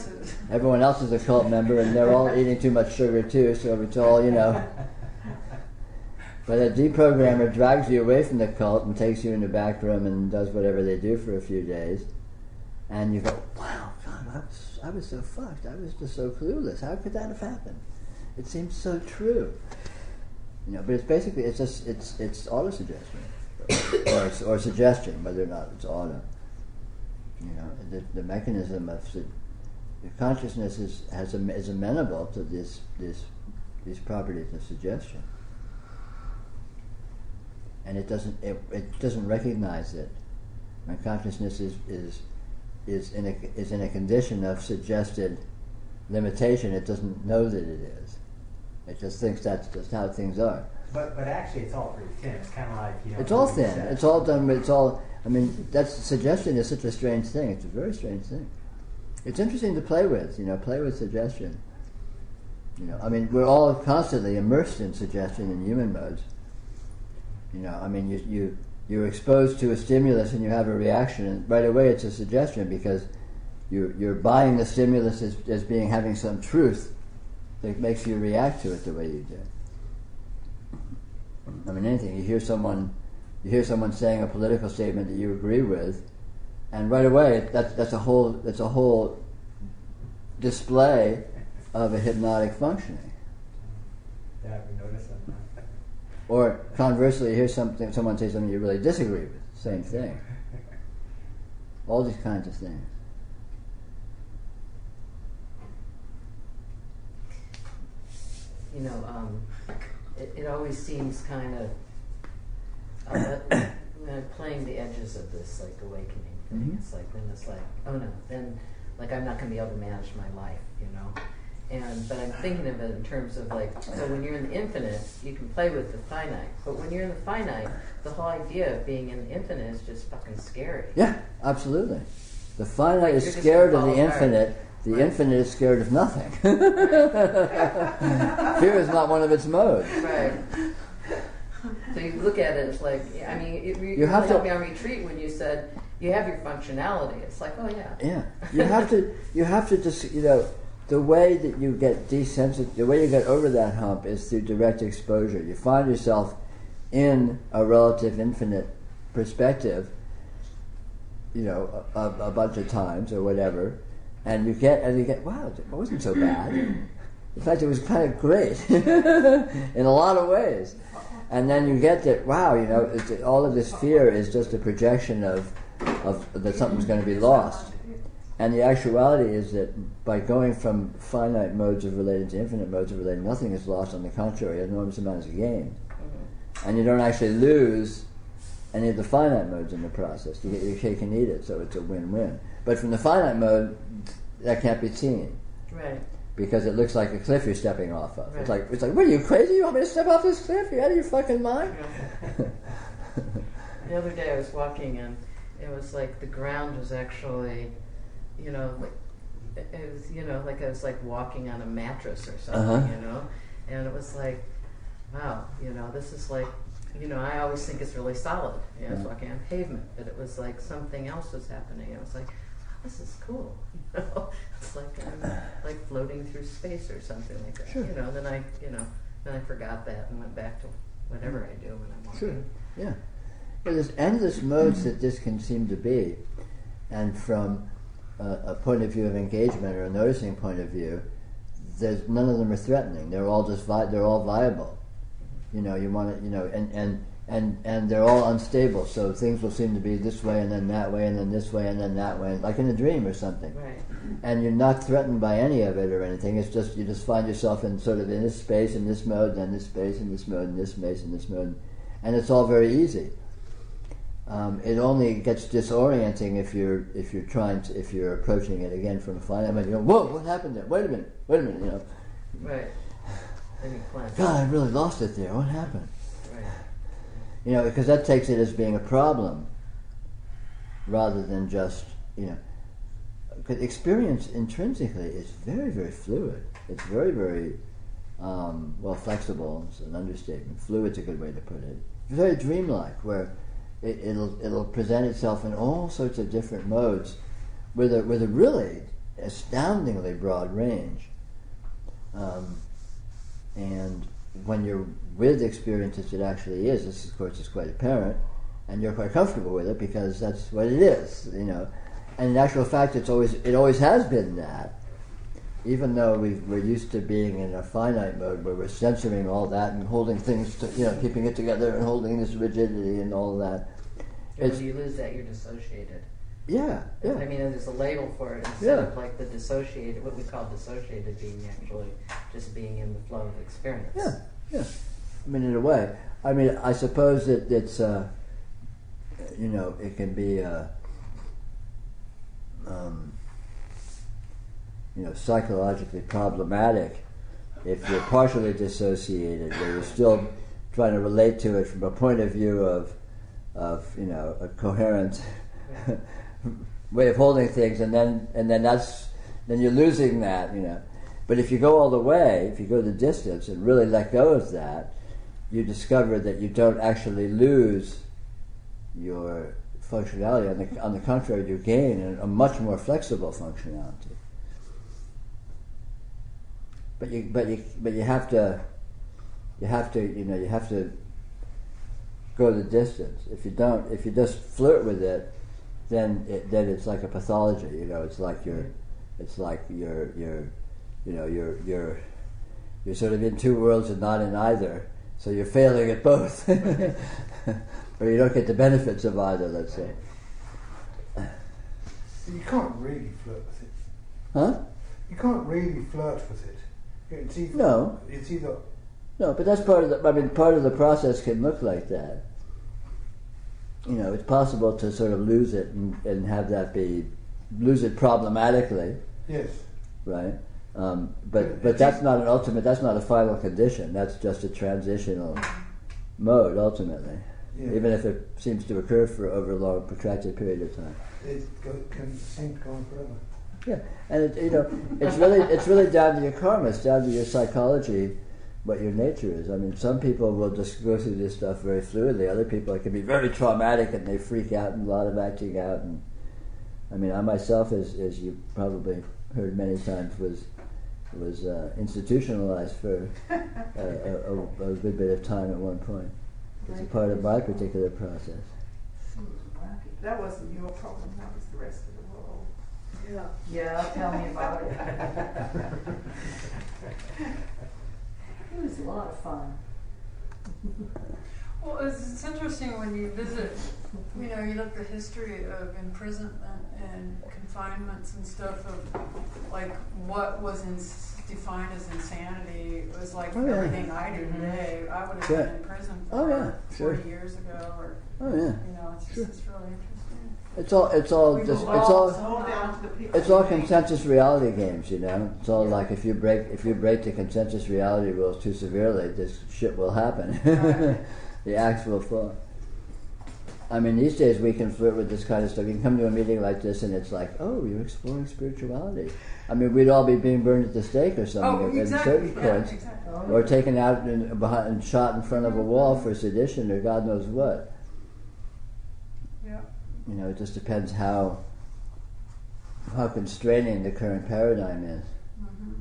everyone else is a cult member, and they're all eating too much sugar too. So it's all, you know. But a deprogrammer drags you away from the cult and takes you in the back room and does whatever they do for a few days, and you go, "Wow, God, I was so fucked. I was just so clueless. How could that have happened? It seems so true." You know, but it's basically it's autosuggestion or suggestion, whether or not it's auto. You know, the mechanism of the consciousness is amenable to these properties of suggestion, and it doesn't recognize it. When consciousness is in a condition of suggested limitation, it doesn't know that it is. It just thinks that's just how things are. But actually, it's all pretty thin. It's kind of like, you know. It's all thin. It's all done. It's all. I mean, suggestion is such a strange thing. It's a very strange thing. It's interesting to play with. You know, play with suggestion. You know, I mean, we're all constantly immersed in suggestion in human modes. You know, I mean, you're exposed to a stimulus and you have a reaction, and right away it's a suggestion because you're buying the stimulus as being having some truth that makes you react to it the way you do. I mean, anything. You hear someone saying a political statement that you agree with, and right away that's a whole display of a hypnotic functioning. Yeah, I've noticed that. Or conversely, you hear someone say something you really disagree with. Same thing. All these kinds of things. You know, it always seems kind of playing the edges of this like awakening thing. Mm-hmm. It's like then it's like, oh no, then like I'm not going to be able to manage my life, you know. But I'm thinking of it in terms of like, so when you're in the infinite, you can play with the finite. But when you're in the finite, the whole idea of being in the infinite is just fucking scary. Yeah, absolutely. The finite is scared of the infinite. The right. infinite is scared of nothing. Fear is not one of its modes. Right. So you look at it, it's like, I mean, you really have to helped me on retreat when you said you have your functionality. It's like, oh yeah. Yeah, you have to just, you know, the way that you get the way you get over that hump is through direct exposure. You find yourself in a relative infinite perspective, you know, a bunch of times or whatever, and you get, wow, it wasn't so bad. In fact, it was kind of great in a lot of ways. And then you get that, wow, you know, all of this fear is just a projection of that something's going to be lost. And the actuality is that by going from finite modes of relating to infinite modes of relating, nothing is lost. On the contrary, enormous amounts of gain. Mm-hmm. And you don't actually lose any of the finite modes in the process. You get your cake and eat it, so it's a win-win. But from the finite mode, that can't be seen. Right. Because it looks like a cliff you're stepping off of. Right. It's like, what are you, crazy? You want me to step off this cliff? You out of your fucking mind? The other day I was walking and it was like the ground was actually, you know, like it was, you know, like I was like walking on a mattress or something, Uh-huh. you know, and it was like, wow, you know, this is like, you know, I always think it's really solid. You know, I was walking on pavement, but it was like something else was happening. It was like, oh, this is cool. You know, it's like I'm like floating through space or something like that. Sure. You know, then I forgot that and went back to whatever I do when I'm walking. Sure. Yeah. Well, there's endless modes that this can seem to be, and from a point of view of engagement or a noticing point of view, there's none of them are threatening. They're all just they're all viable. You know, you want to, you know, and they're all unstable. So things will seem to be this way and then that way and then this way and then that way, like in a dream or something. Right. And you're not threatened by any of it or anything. It's just you just find yourself in sort of in this space, in this mode, then this space, in this mode, in this space, in this mode, and it's all very easy. It only gets disorienting if you're approaching it again from a finite mind. You go, whoa, what happened there? Wait a minute, you know. Right. Then you cleanse. God, I really lost it there. What happened? Right. You know, because that takes it as being a problem rather than just, you know, because experience intrinsically is very, very fluid. It's very, very, well, flexible is an understatement. Fluid's a good way to put it. It's very dreamlike, where it'll present itself in all sorts of different modes with a really astoundingly broad range. And when you're with experience as it actually is, this of course is quite apparent, and you're quite comfortable with it because that's what it is, you know. And in actual fact, it always has been that, even though we're used to being in a finite mode where we're censoring all that and holding things, you know, keeping it together and holding this rigidity and all that. And when you lose that, you're dissociated. Yeah, yeah. I mean, there's a label for it instead of like the dissociated, what we call dissociated being actually just being in the flow of experience. Yeah, yeah. I mean, in a way. I mean, I suppose that it's, you know, it can be, you know, psychologically problematic if you're partially dissociated, where you're still trying to relate to it from a point of view of you know, a coherent way of holding things, and then you're losing that, you know. But if you go all the way, if you go the distance and really let go of that, you discover that you don't actually lose your functionality. On the contrary, you gain a much more flexible functionality. But you have to go the distance. If you just flirt with it, then it's like a pathology. You know, it's like you're sort of in two worlds and not in either. So you're failing at both, or you don't get the benefits of either. Let's say. You can't really flirt with it. Huh? You can't really flirt with it. It's either, No. It's either. No, but that's part of the. I mean, part of the process can look like that. You know, it's possible to sort of lose it and have that lose it problematically. Yes. Right. But that's not an ultimate. That's not a final condition. That's just a transitional mode ultimately. Yeah. Even if it seems to occur for over a long, protracted period of time. It can seem to go on forever. Yeah, and it's really down to your karma. It's down to your psychology, what your nature is. I mean, some people will just go through this stuff very fluidly. Other people, it can be very traumatic and they freak out and a lot of acting out. And I mean, I myself, as you probably heard many times, was institutionalized for a good bit of time at one point. It's a part of my particular process. That wasn't your problem, that was the rest of the world. Yeah, tell me about it. It was a lot of fun. Well, it's interesting when you visit, you know, you look at the history of imprisonment and confinements and stuff of, like, what was defined as insanity. It was like everything I do today. I would have been in prison for 40 years ago, or, you know, it's just it's really interesting. It's all consensus reality games, you know. It's all like if you break the consensus reality rules too severely, this shit will happen. The axe will fall. I mean, these days we can flirt with this kind of stuff. You can come to a meeting like this and it's like, oh, you're exploring spirituality. I mean, we'd all be being burned at the stake or something at certain points. Exactly. Or taken out and shot in front of a wall for sedition or God knows what. Yeah. You know, it just depends how constraining the current paradigm is. Mm-hmm.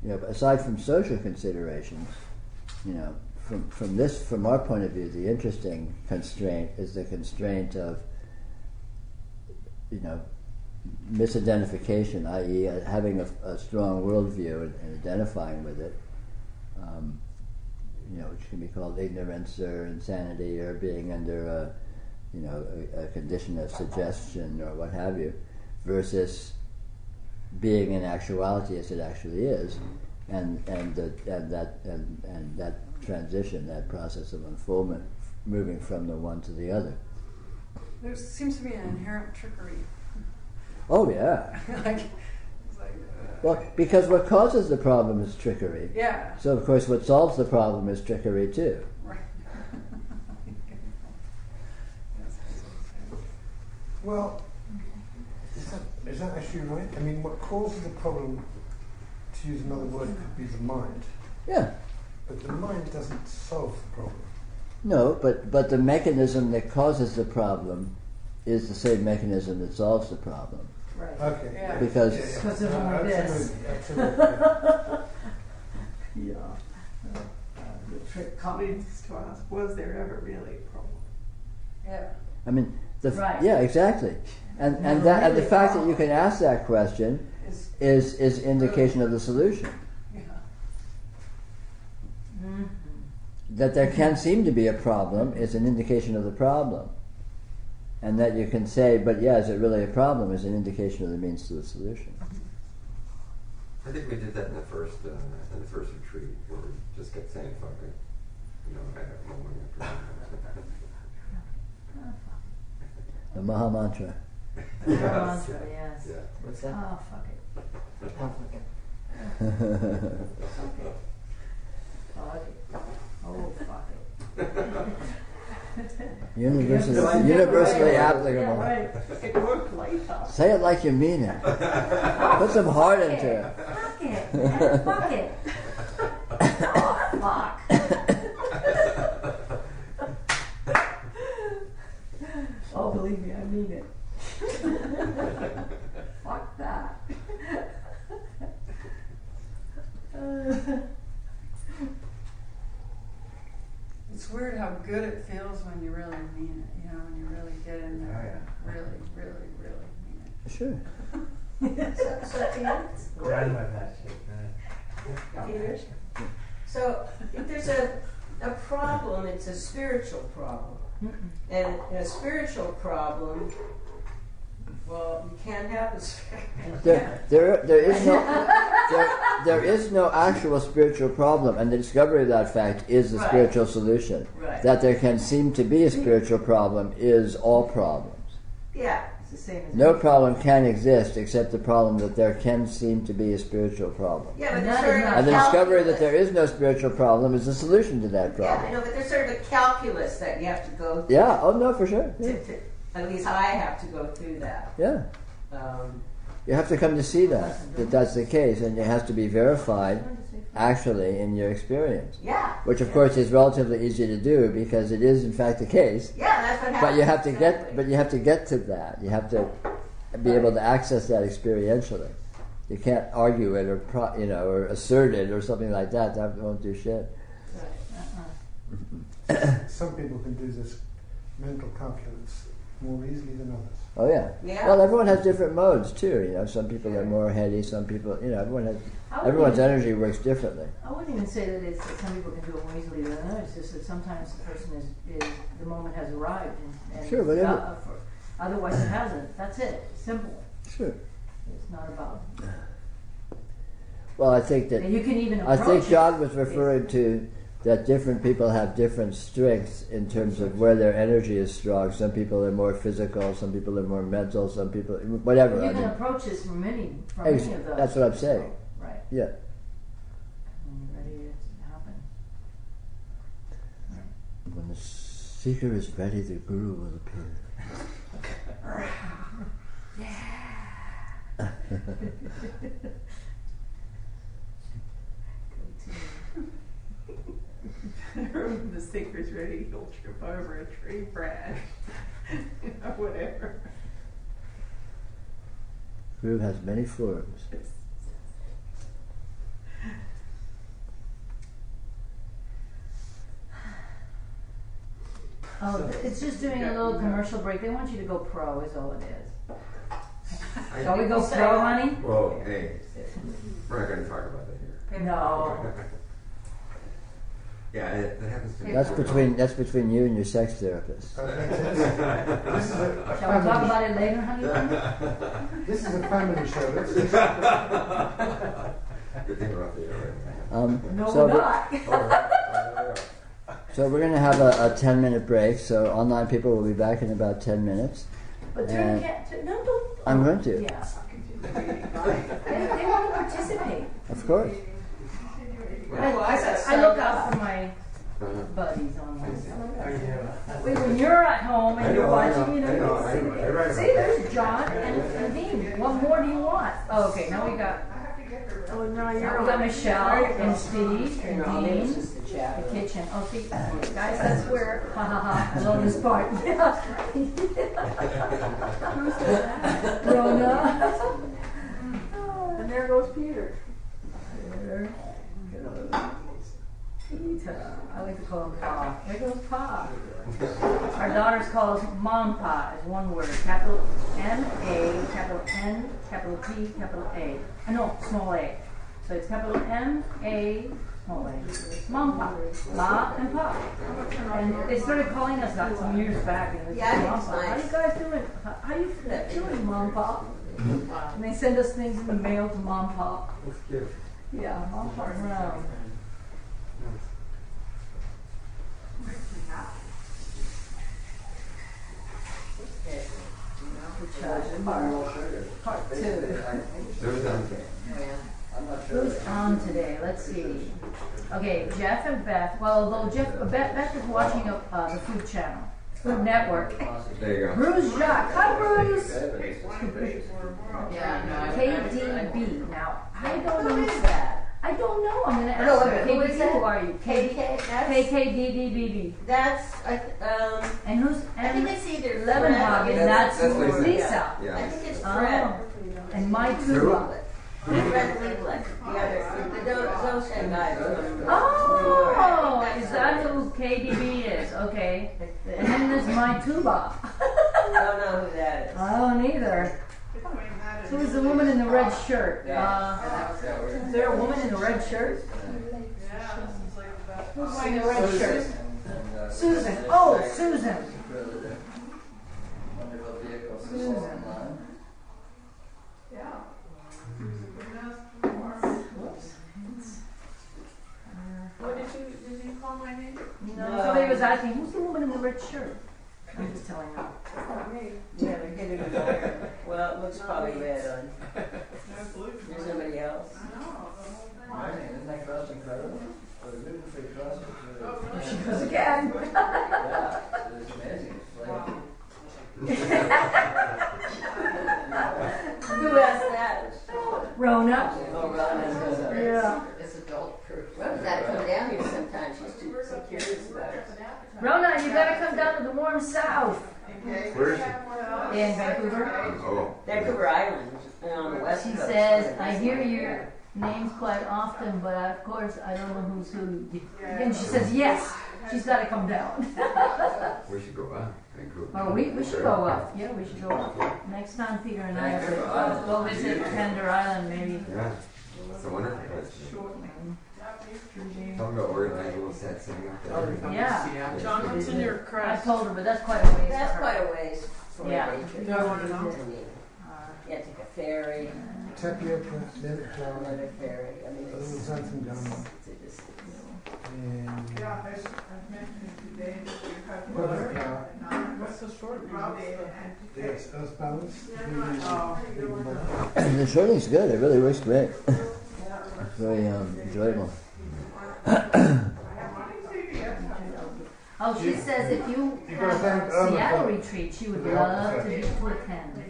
You know, but aside from social considerations, you know, from our point of view, the interesting constraint is the constraint of, you know, misidentification, i.e., having a strong worldview and identifying with it. You know, which can be called ignorance or insanity or being under a condition of suggestion or what have you, versus being in actuality as it actually is, and that transition, that process of unfoldment, moving from the one to the other. There seems to be an inherent trickery. Oh yeah. It's like, Well, because what causes the problem is trickery. yeah. So of course what solves the problem is trickery too. Right. Well, is that actually right? I mean, what causes the problem, to use another word, could be the mind. Yeah. But the mind doesn't solve the problem. No, but the mechanism that causes the problem is the same mechanism that solves the problem. Right. Okay. Yeah. Because Because of all this. Absolutely. Yeah. The trick Leads to ask, was there ever really a problem? Yeah. I mean, Right. yeah, exactly. And the fact that you can ask that question is indication of the solution. Yeah. Mm-hmm. That there can seem to be a problem is an indication of the problem. And that you can say, but yeah, is it really a problem, is an indication of the means to the solution. I think we did that in the first retreat, where we just kept saying fuck it. You know, I had a moment after The Maha Mantra. Mantra, yes. Yeah. What's that? Oh, fuck it. Oh, okay. Fuck it. Fuck it. Oh, fuck it. Universally applicable. Yeah, right. It worked later. Say it like you mean it. Put some heart into it. Fuck it. Man, fuck it. Oh, fuck. Oh, believe me, I mean it. Fuck that. It's weird how good it feels when you really mean it, you know, when you really get in there. Really, really, really mean it. Sure. Done with that shit, man. Peter? So if there's a problem, it's a spiritual problem. And a spiritual problem, well, you can't have a spiritual There is no actual spiritual problem, and the discovery of that fact is the Right. spiritual solution. Right. That there can seem to be a spiritual problem is all problems. Yeah. It's the same as No problem can exist except the problem that there can seem to be a spiritual problem. Yeah, but And there's that sort is of not- And the a discovery that calculus. there is no spiritual problem is the solution to that Yeah, I problem. know, but there's sort of a calculus that you have to go through. Yeah, oh no, for sure. Yeah. At least I have to go through that. Yeah. You have to come to see that that's the case, and it has to be verified actually in your experience. Yeah. Which of course is relatively easy to do because it is in fact the case. Yeah, that's what happens. But you have to exactly. get to that. You have to be able to access that experientially. You can't argue it or assert it or something like that. That won't do shit. Some people can do this mental calculus more easily than others. Oh yeah. Yeah. Well, everyone has different modes too. You know, some people are more heady. Some people, everyone's energy works differently. I wouldn't even say that it's that some people can do it more easily than others. It's just that sometimes the person is the moment has arrived and Sure, whatever. Otherwise it hasn't. That's it. It's simple. Sure. It's not about. Well, I think that And you can even I approach think it. John was referring to that different people have different strengths in terms of where their energy is strong. Some people are more physical, some people are more mental, some people whatever. You I can mean, approach this from many of those. that's what I'm saying. So, right. Yeah. When you're ready, it's happen. Seeker is ready, the Guru will appear. When the seeker's ready, he'll trip over a tree branch. Whatever. Guru has many forms. Oh, it's just doing a little commercial break. They want you to go pro, is all it is. Shall we go pro, honey? Whoa, hey, we're not going to talk about that here. No. Yeah, that happens to me. That's between you and your sex therapist. Shall we talk about it later, honey? This is a family show. Good thing we're off the air right now. No, so we're not. So we're going to have a 10-minute break. So online people will be back in about 10 minutes. But And no, don't. I'm going to. Yeah. They want to participate. Of course. I look out for my buddies online. When you're at home and you're watching, you know, see, there's John and Dean. What more do you want? Oh, okay, now we got. Oh, now we got Michelle and Steve and Dean. The kitchen. Oh, see, guys, that's where. Ha ha ha! I love this part. Yeah. Who's that? Rona. And there goes Peter. Peter. I like to call him Pa. There goes Pa. Our daughters call us Mom Pa. Is one word. Capital M-A, capital N, capital P, capital A. No, small a. So it's capital M-A, small a. Mom Pa. Ma and Pa. And they started calling us that some years back. And Yeah, I think Mom it's Pa. nice. How you guys doing? How you doing, Mom Pa? And they send us things in the mail to Mom Pa. That's cute. Yeah, Mom Pa's around. Part two. Who's on today? Let's see. Okay, Jeff and Beth. Well, although Beth is watching the Food Channel, Food Network. There you go. Bruce Jacques. Hi, Bruce. Yeah, no, KDB. Now, I don't know that. I don't know. I'm going to ask her. Who is KDB, that? who are you? KKDDBB. That's, And who's? I think it's either Levenhagen. Fred. That's Lisa. Lisa. I Yeah. think it's Fred. Oh. And my tuba. Fred Lieblich. The other, those same guys. Oh, is that who KDB is? Okay. And then there's my tuba. I don't know who that is. I don't either. Who's the woman in the red shirt? Is there a woman in the red shirt? Who's wearing the red shirt? Susan. Oh, Susan. Susan. What did you call my name? No, somebody was asking, who's the woman in the red shirt? I'm just telling you. That's not me. Yeah, they're getting it there. Well, it looks probably red on. No blue. There's somebody else. I know. Isn't that cross incredible? She goes again. Yeah, it's amazing. It's Who asked that? Rona. Oh, Rhonda. Yeah. It's adult proof. Rhonda's got to come down here sometime. She's too curious about it. Rona, you gotta come down to the warm south. Where is she? In Vancouver. Oh. Vancouver Island on the west She coast. says, I hear your names quite often, but of course I don't know who's who. And she says, yes, she's gotta come down. We should go up. Vancouver. Oh, we should go up. Yeah, we should go up. Next time Peter and I will go visit Pender Island, maybe. Yeah. It's a wonderful place. Talking about organizing a little set sitting up there. Yeah. John, what's in your I crest? told her, but that's quite a ways for That's her. quite a ways for Yeah. a day trip. Do I want to know? Yeah, take a ferry, Tapioca, lemon flour, another ferry. I mean, a little xanthan gum, it's and Yeah, I've mentioned today that you have coconut flour. What's so short? Yes, earth balance. The shortening's good. It really works great. It's very enjoyable. Oh, she says if you have a Seattle retreat, she would love to attend.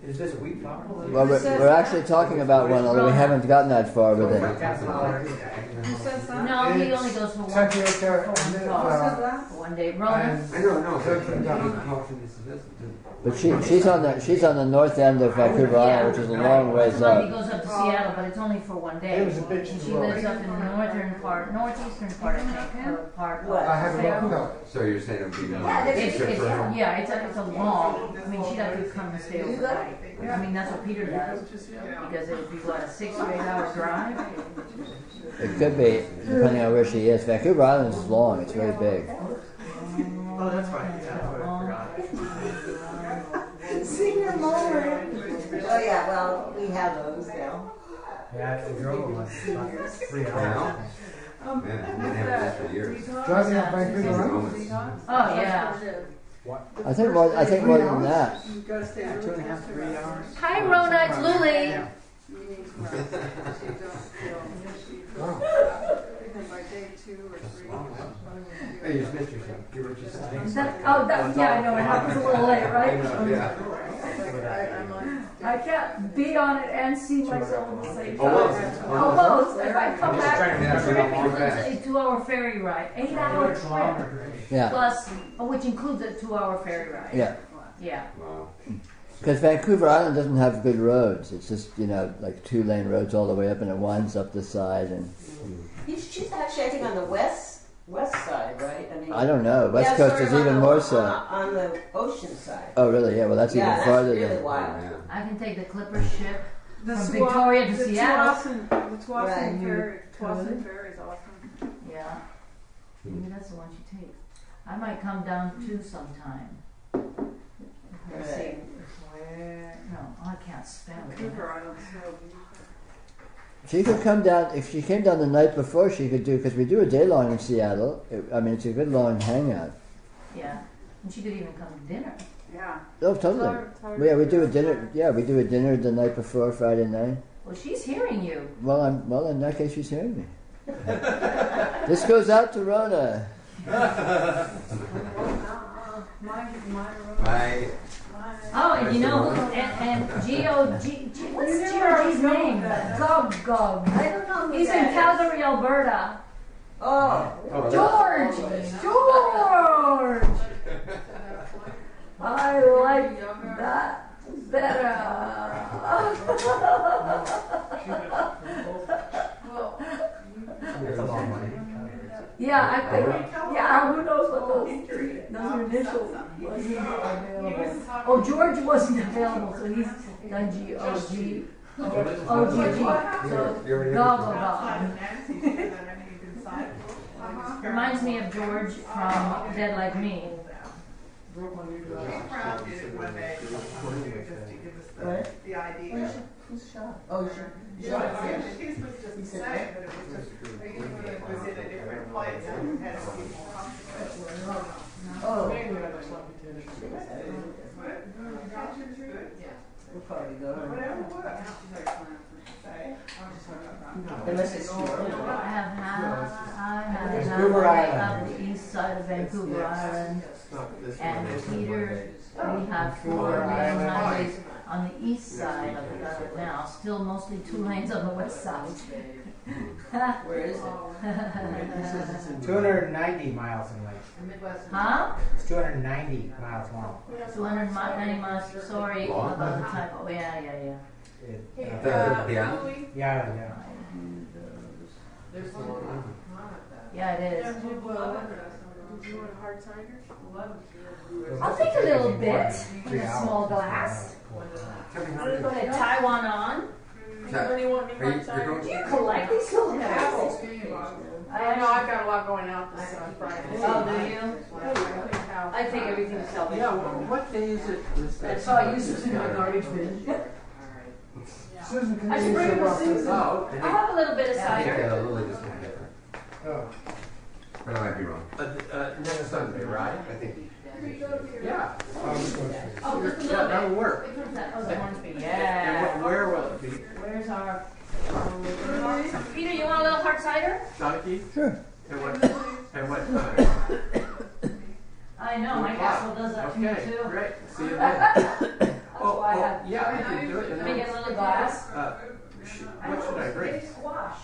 Is this wheat flour? Well, we're actually talking about one, although we haven't gotten that far with it. No, he only goes for one day. Rona? I don't know. But she's on the north end of Vancouver Island, which is a long ways He up. goes up to Seattle, but it's only for one day. It was a bitch And to she roll. lives up in the northeastern part, I think, part of I have a Vancouver. no. So you're saying it'd be It's a long. I mean, she'd have to come and stay overnight. I mean, that's what Peter does because it would be what, a 6 or 8 hour drive. It could be, depending on where she is. Vancouver Island is long; it's very big. Oh, that's right. Yeah, I forgot. Senior moment. Oh yeah, well, we have those now. Yeah, I drove about 3 hours. Now? Man, I didn't have this for years. Driving up Vancouver Senior Island? moments. Oh yeah. I think more than that. 2.5, 3 hours. Hi, Rona. It's Luli. Wow. By day 2 or 3. Hey, you just missed yourself. Give her just a second. Yeah, I know. It happens a little late, right? I'm like, I can't be on it and see myself at the same time. Almost. Almost. If I come back, trying to the figure out trip how includes fast. a 2-hour ferry ride, 8-hour trip, Yeah, plus which includes a 2-hour ferry ride. yeah. Yeah. Wow. Because Vancouver Island doesn't have good roads. It's just like 2-lane roads all the way up, and it winds up the side. And She's actually, I think, on the west side, right? I mean, I don't know. West Coast sort is of even on more so. on the ocean side. Oh, really? Yeah. Well, that's Yeah, even that's farther really than. wild. Yeah. I can take the clipper ship from Victoria to Seattle. The Tsawwassen Right. Ferry. Tsawwassen Ferry is awesome. Yeah. Maybe that's the one she takes. I might come down too sometime. Let's see. Where? No, I can't spell it. Vancouver Island's so beautiful. She could come down if she came down the night before. She could do because we do a day long in Seattle. It's a good long hangout. Yeah. And she could even come to dinner. Yeah. Oh, totally. Yeah, we do a dinner. Yeah, we do a dinner the night before Friday night. Well, she's hearing you. Well, in that case, she's hearing me. This goes out to Rona. My Oh, and you know who? And G.O.G. What's G.O.G.'s name? Gog. I don't know who He's in that is. Calgary, Alberta. Oh. George! I like that better. It's a long way. Yeah, who knows what those initials wasn't available. Oh, George wasn't available, so he's done G-O-G. O-G-G. So, Gog. Reminds me of George from Dead Like Me. What? The idea. Oh, sure. His was just the same, but it was just, it was in a different place and had a few more consequences. Oh. Good? We'll probably go. Whatever works. Unless it's too early. I have had Vancouver Island. up the east side of Vancouver Island, and Peter, we have 4 main highways on the east side of it now, still mostly 2 lanes on the west side. Where is it? 290 miles in length. Huh? It's 290 miles long. 290 miles, sorry about the typo, yeah. Yeah. Yeah, it is. Do you want a hard cider? I'll take a little bit in a small glass. Put a Taiwan on. When you want me Are you- hard cider? you're Do you collect these little apples? I know I've got a lot going out this Friday. Oh, do you? I take everything to Salvation. What day is it? That's all I use in my garbage bin. Susan, can I you should use bring your the box? Susan. I'll have a little bit of cider. Yeah, Lily just kind of different. Oh. But I might be wrong. Next Sunday, right? I think. Yeah. Oh, this one's good. Oh, just a Yeah, little bit. that'll work. Which one's that? Oh, the orange bean. And Yeah. where will it be? Where's our... Peter, you want a little hard cider? Donkey? Sure. And what? At what time? I know, my castle does that to me Okay, too. great. See you then. That's Oh, why I oh, have. yeah, I can do it. Let me get a little glass. What should I bring? Spaghetti squash.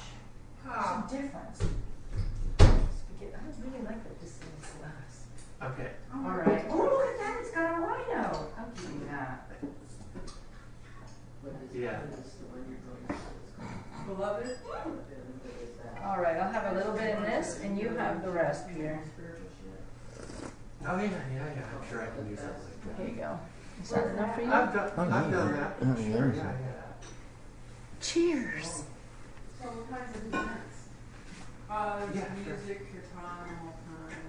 There's Ah. some difference. Spaghetti, I don't really like that this in glass. Okay. All right. Oh, look at that! It's got a rhino. I'm keeping that. Yeah. Beloved? All right, I'll have a little bit in this, and you have the rest, Peter. Oh, yeah. I'm sure I can use something like that. Here you go. Is that enough for you? I've done that. Sure, yeah. Cheers. So what kinds of events? There's Yeah, sure. music, kirtan the whole time,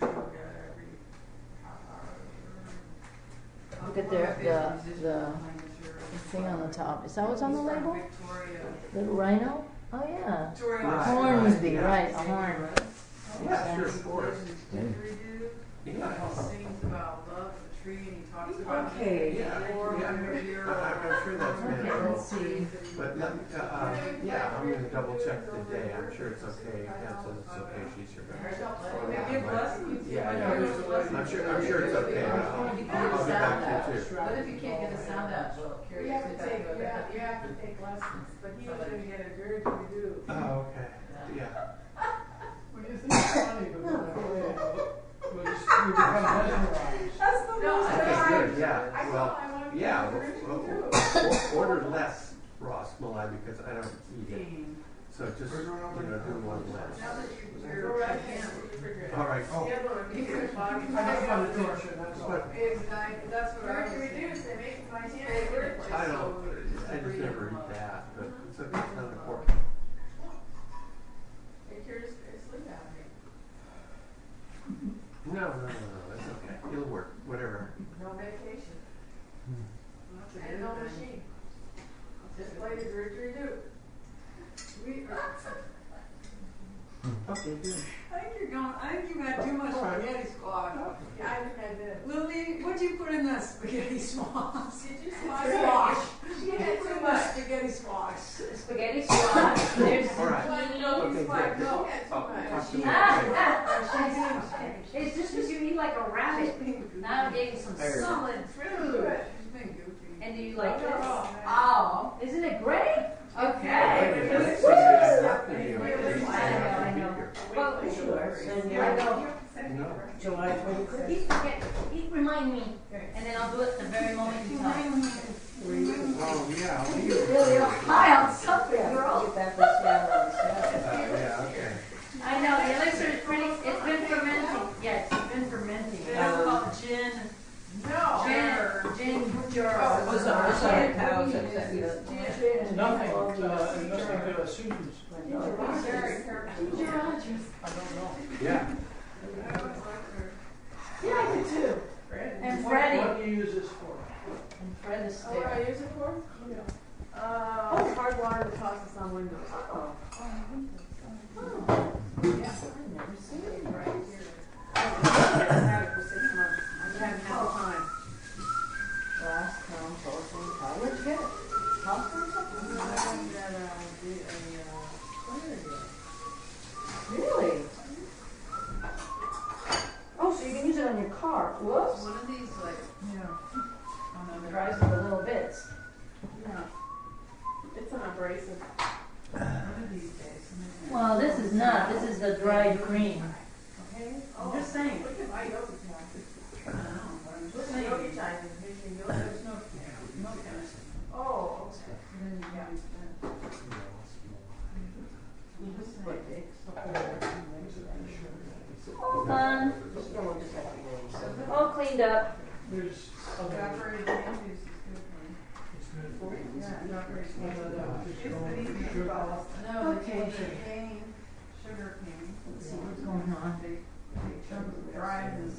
yoga every half hour. Look at the thing on the top. Is that what's on the label? Victoria. Little rhino? Oh yeah. Victoria. Right. Hornsby, Yeah. right, a horn. Yeah, sure, of course. Didgeridoo. Yeah. He sings about love, the tree, and he talks about Okay. Yeah, I'm sure that's Okay, manageable. let's see. But yeah, I'm going to double check the day. I'm sure it's okay. Kat says it's okay. She's your They give lessons. Yeah. I'm sure it's okay. I'll get back to you too. What if you can't get a sound out? Well, You have to take, you have to take lessons, but he was gonna get a didgeridoo. Oh, okay. Yeah. Well, you think it's funny, but then we become mesmerized. That's the most Okay, good. I Yeah. thought I wanted to Yeah. get a didgeridoo. Order less Ross Malai because I don't eat it. So just do one less. Now that you're right in the refrigerator. All right. The other one, you can buy I just want to teach you, that's all. Exactly, that's what I was saying. They make my favorite. I just never eat that, but it's okay. It's not important. It cures sleep apnea. No, that's okay. It'll work. Whatever. No medication. And no machine. Just play the didgeridoo. Okay, good. I think you had too much spaghetti squash. Yeah, I think I did. Lily, what'd you put in that spaghetti squash? Did you Squash. She had too Too much much. spaghetti squash. Spaghetti squash. There's All right. No, Okay, it's fine. good. No, she had too Talk much. to me. It's just because you eat like a rabbit. Now I'm getting some solid fruit. She's been goofy. And do you like this? Oh. Oh, isn't it great? Okay. I know. Well, sure. I know. July 25th. Remind me, and then I'll do it the very moment you tell me. Oh, yeah. Really high on something, girl. Get that for Seattle on Saturday. Yeah, okay. I know, the elixir is pretty, it's been fermenting. Yes, it's been fermenting. They don't call it gin. No. Gin, jar. Oh, sorry, cows. Nothing, unless Susan's. I don't know. Yeah. Yeah, I do too. And Freddie. What do you use this for? And Fred is Oh, what I there. use it for? Hard water to toss this on windows. Oh. Yeah. I've never seen it. Right here. I've had it for 6 months. I haven't had the time. Glass composting. Where'd you get it? Costco or something? I went at a Really? Oh, so you can use it on your car. Whoops. One of these, like, It dries to the little bits. Yeah. It's an abrasive. one of these days. Well, this is not. This is the dried cream. Okay? I'm just saying. Look at my yoga mat. I don't know, but I'm Look just at saying. yoga mat. It's making yoga. There's no chemistry. Oh, okay. Yeah. All done. All cleaned up. There's other. Evaporated cane juice is good for me. It's good for you. Yeah, evaporated cane Just juice. don't sugar. No, they Okay. take the cane, sugar cane. Let's see what's going on. They dry it and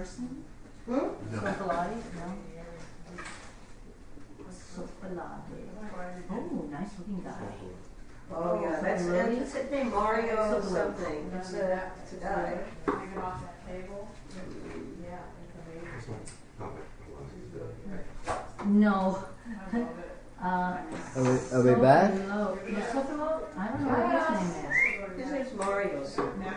person? Hmm? Sokolade? No. Sokolade. Oh, nice looking guy. Oh, yeah, that's his name, Mario something. It's a guy. Take it off that table. Yeah. This one. Oh, No. I love it. Are we back? Sokolo. Sokolo? I don't know what his name is. His name's Mario something.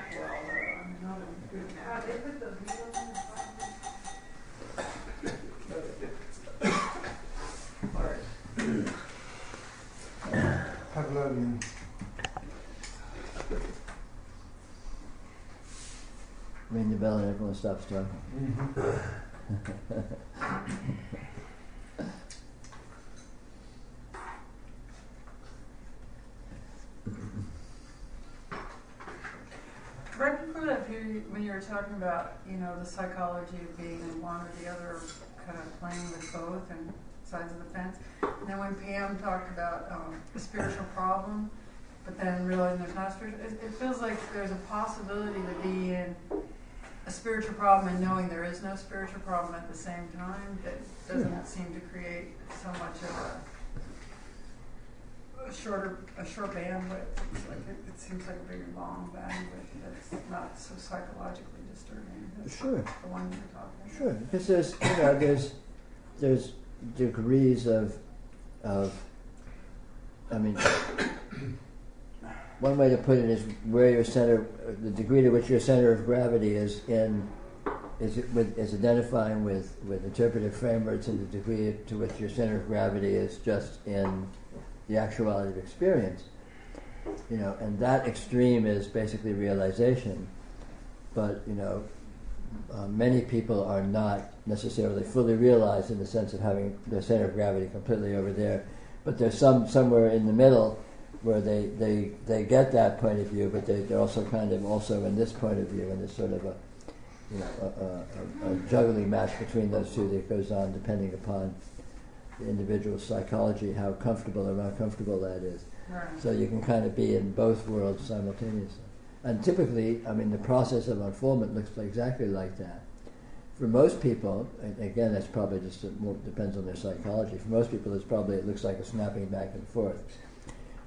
Pavlovian. Ring the bell and everyone stops talking. Right before that period, when you were talking about, the psychology of being in one or the other, kind of playing with both and sides of the fence. And then when Pam talked about the spiritual problem, but then realizing there's not a spiritual, it feels like there's a possibility to be in a spiritual problem and knowing there is no spiritual problem at the same time. That doesn't seem to create so much of a short bandwidth. It's like it seems like a big long bandwidth that's not so psychologically disturbing. That's Sure. the one you were talking about. Sure, because there's degrees of I mean, one way to put it is where your center, the degree to which your center of gravity is identifying with interpretive frameworks, and the degree to which your center of gravity is just in the actuality of experience. And that extreme is basically realization. But many people are not necessarily fully realized in the sense of having their center of gravity completely over there. But there's somewhere in the middle where they get that point of view, but they're also kind of also in this point of view, and there's sort of a juggling match between those two that goes on depending upon the individual psychology, how comfortable or uncomfortable that is. Right. So you can kind of be in both worlds simultaneously. And typically, the process of unfoldment looks exactly like that. For most people, and again, that's probably just depends on their psychology. For most people, it looks like a snapping back and forth.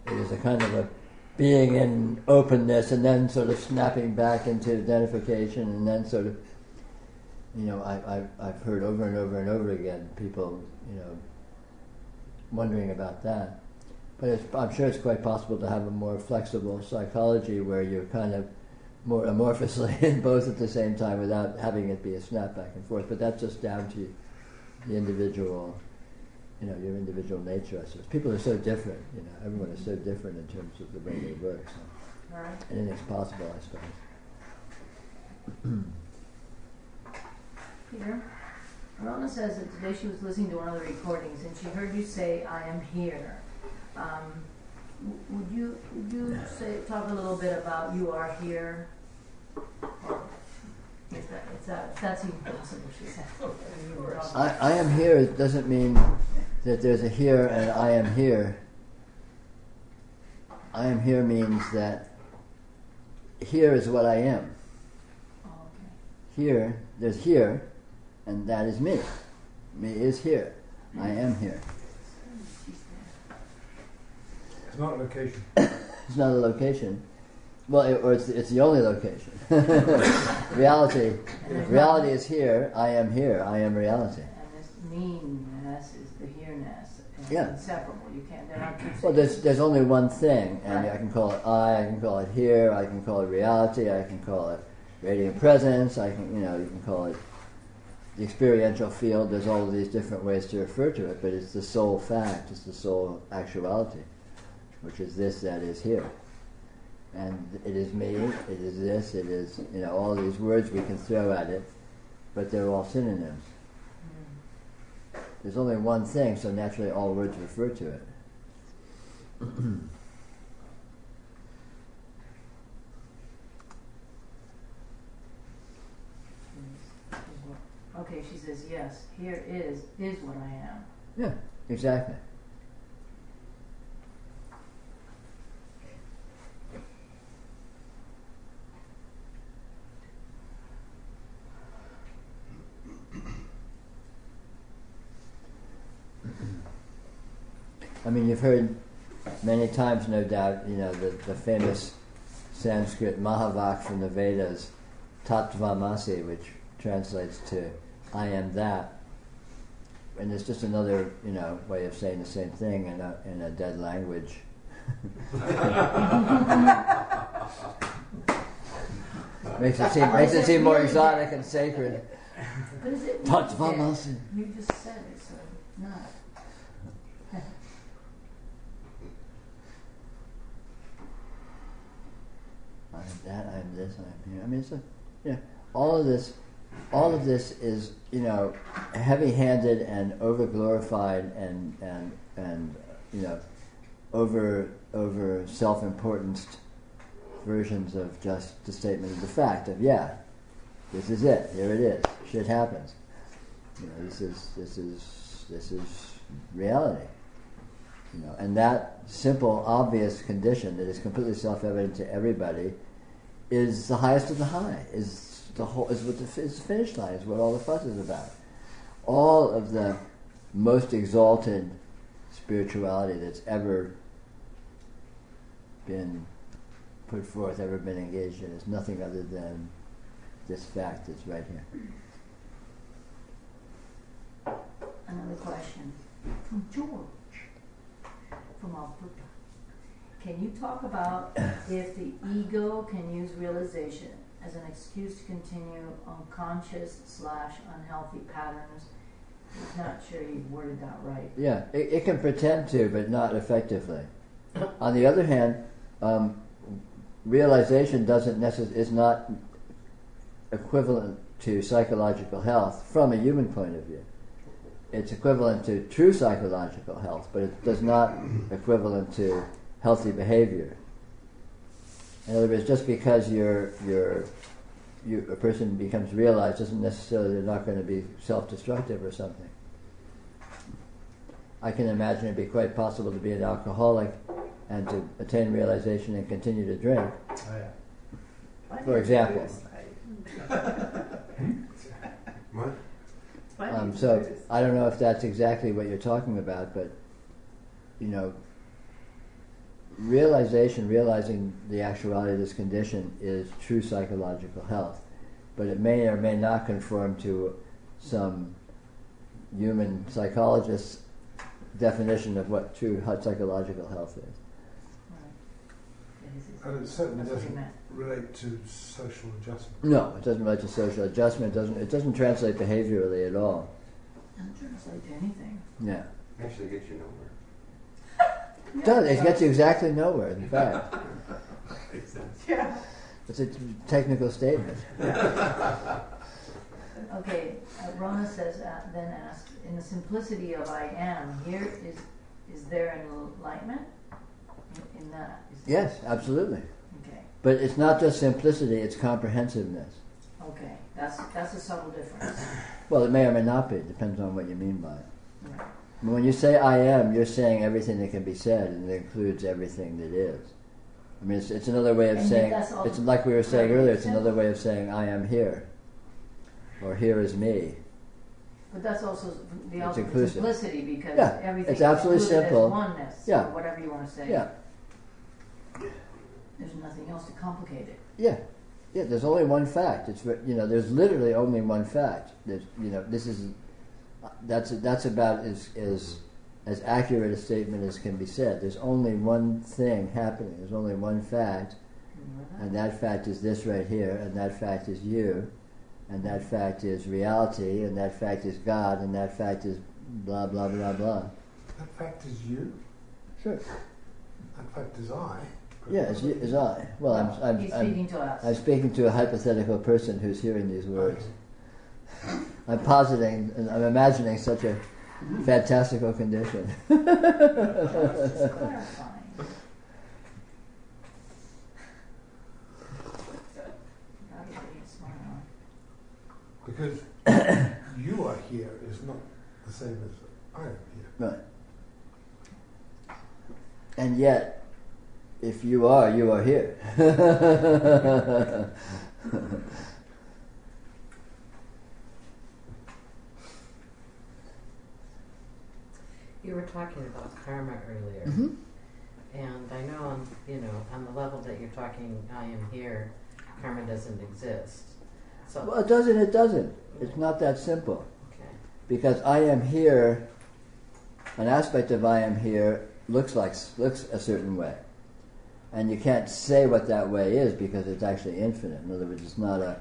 It is a kind of a being in openness and then sort of snapping back into identification, and then sort of, I've heard over and over and over again people, wondering about that. But I'm sure it's quite possible to have a more flexible psychology where you're kind of more amorphously in both at the same time without having it be a snap back and forth. But that's just down to the individual, your individual nature, I suppose. People are so different, everyone is so different in terms of the way they work. So Right. anything's possible, I suppose. Peter, Rona says that today she was listening to one of the recordings and she heard you say, "I am here." Would you talk a little bit about "you are here"? Or if that's even possible, she said. I am here doesn't mean that there's a here and I am here. I am here means that here is what I am. Oh, okay. Here, there's here, and that is me. Me is here. I am here. It's not a location. It's not a location. Well, it's the only location. Reality is here. I am here. I am reality. And this meanness is the here-ness. And Yeah. it's inseparable. You can't. They're not two Well, things. there's only one thing, and Right. I can call it I can call it here, I can call it reality, I can call it radiant presence, you can call it the experiential field. There's all of these different ways to refer to it, but it's the sole fact, it's the sole actuality, which is this that is here. And it is me, it is this, it is, all these words we can throw at it, but they're all synonyms. There's only one thing, so naturally all words refer to it. Okay, she says, yes, here is what I am. Yeah, exactly. I mean, you've heard many times, no doubt, the famous Sanskrit Mahavak from the Vedas, Tattvamasi, which translates to "I am that," and it's just another, way of saying the same thing in a dead language. Makes it seem more exotic and sacred. But is it Tattvamasi. You just said it, so not. I am that, I am this, I am here. I mean, all of this is, heavy-handed and over-glorified and over self-importanced versions of just the statement of the fact of, this is it, here it is, shit happens. This is reality. And that simple, obvious condition that is completely self-evident to everybody is the highest of the high. Is what is the finish line. Is what all the fuss is about. All of the most exalted spirituality that's ever been put forth, ever been engaged in, is nothing other than this fact that's right here. Another question from George. From Alberta. Can you talk about if the ego can use realization as an excuse to continue unconscious/unhealthy patterns? He's not sure he worded that right. Yeah, it can pretend to, but not effectively. On the other hand, realization is not equivalent to psychological health from a human point of view. It's equivalent to true psychological health, but it does not equivalent to healthy behavior. In other words, just because a person becomes realized doesn't necessarily they're not going to be self-destructive or something. I can imagine it'd be quite possible to be an alcoholic and to attain realization and continue to drink. Oh, yeah. For example. What? So I don't know if that's exactly what you're talking about, but realizing the actuality of this condition is true psychological health, but it may or may not conform to some human psychologist's definition of what true psychological health is. And it certainly doesn't relate to social adjustment. No, it doesn't relate to social adjustment. It doesn't translate behaviorally at all. It doesn't translate to anything. Yeah. Actually gets you nowhere. It does. It gets you exactly nowhere, in fact. Yeah. It's a technical statement. Okay, Rona says, then asks, in the simplicity of I am, here is there enlightenment? In that? Yes, absolutely. Okay. But it's not just simplicity, it's comprehensiveness. Okay, that's a subtle difference. Well, it may or may not be. It depends on what you mean by it. Right. When you say I am, you're saying everything that can be said, and it includes everything that is. I mean, it's another way of saying, it's like we were saying earlier, it's another way of saying I am here, or here is me. But that's also the It's ultimate inclusive. simplicity, because Yeah, everything it's absolutely is included simple. as oneness, Yeah. or whatever you want to say. Yeah, There's nothing else to complicate it. yeah. There's only one fact. There's literally only one fact. That's about as accurate a statement as can be said. There's only one thing happening. There's only one fact, and that fact is this right here, and that fact is you, and that fact is reality, and that fact is God, and that fact is blah blah blah blah. That fact is you. Sure. That fact is I. Yeah, as I. Well, He's speaking to us. I'm speaking to a hypothetical person who's hearing these words. I'm positing, and I'm imagining such a fantastical condition. Just clarifying. Because you are here is not the same as I am here. Right. And yet, if you are here. You were talking about karma earlier, Mhm. and I know on the level that you're talking, I am here, karma doesn't exist. So Well, it doesn't. It doesn't. It's not that simple. okay. Because I am here, an aspect of I am here looks a certain way, and you can't say what that way is because it's actually infinite. In other words, it's not a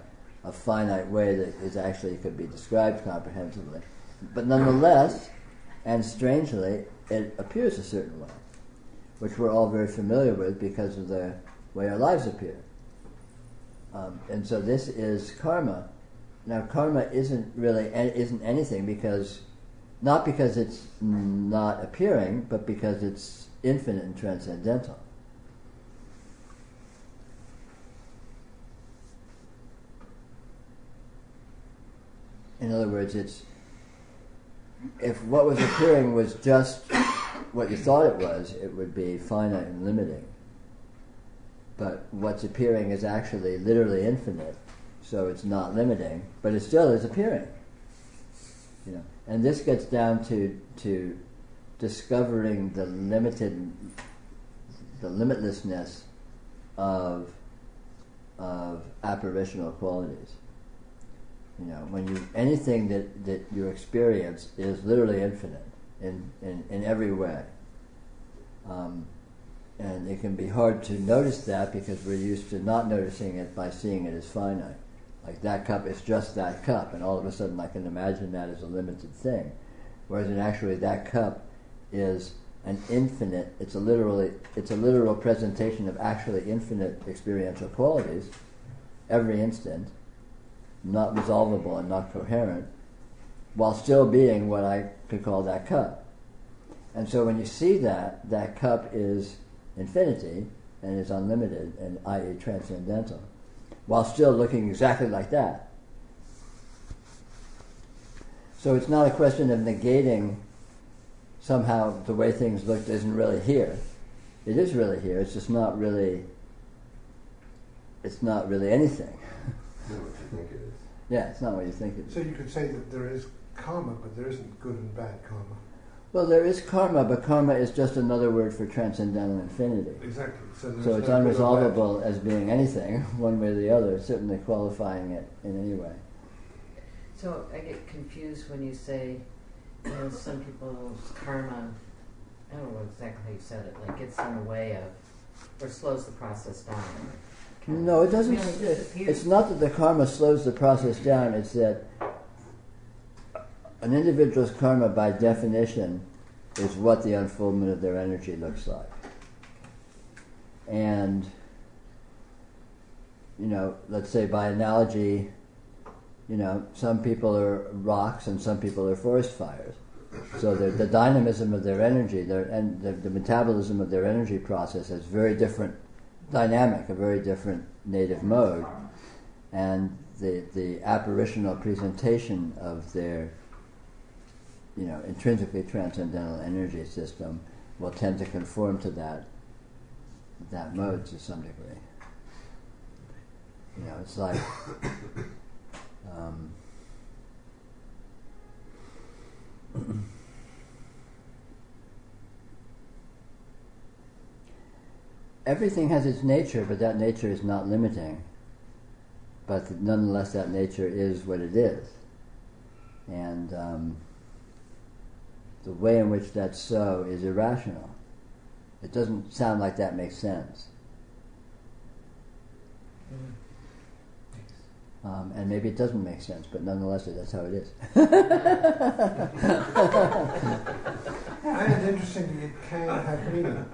finite way that is actually could be described comprehensively. But nonetheless, and strangely, it appears a certain way, which we're all very familiar with because of the way our lives appear. And so this is karma. Now, karma isn't anything not because it's not appearing, but because it's infinite and transcendental. In other words, if what was appearing was just what you thought it was, it would be finite and limiting. But what's appearing is actually literally infinite, so it's not limiting, but it still is appearing. And this gets down to discovering the limitlessness of apparitional qualities. When anything that you experience is literally infinite in every way. And it can be hard to notice that because we're used to not noticing it by seeing it as finite. Like that cup is just that cup, and all of a sudden I can imagine that as a limited thing. Whereas actually that cup is an infinite, it's a literal presentation of actually infinite experiential qualities every instant, not resolvable and not coherent, while still being what I could call that cup. And so when you see that cup is infinity and is unlimited, and i.e. transcendental, while still looking exactly like that. So it's not a question of negating somehow the way things looked isn't really here. It is really here, it's just not really anything. It's not what you think it is. Yeah, it's not what you think it is. So you could say that there is karma, but there isn't good and bad karma. Well, there is karma, but karma is just another word for transcendental infinity. Exactly. So it's unresolvable as being anything, one way or the other, certainly qualifying it in any way. So I get confused when you say, some people's karma, I don't know exactly how you said it, like gets in the way of, or slows the process down. No, it doesn't. It's not that the karma slows the process down, it's that an individual's karma, by definition, is what the unfoldment of their energy looks like. And, let's say by analogy, some people are rocks and some people are forest fires. So the dynamism of their energy, and the metabolism of their energy process has very different dynamic, a very different native mode. And the apparitional presentation of their intrinsically transcendental energy system will tend to conform to that mode to some degree. It's like everything has its nature, but that nature is not limiting. But nonetheless, that nature is what it is. And the way in which that's so is irrational. It doesn't sound like that makes sense. And maybe it doesn't make sense, but nonetheless, that's how it is. And interestingly, it can have meaning.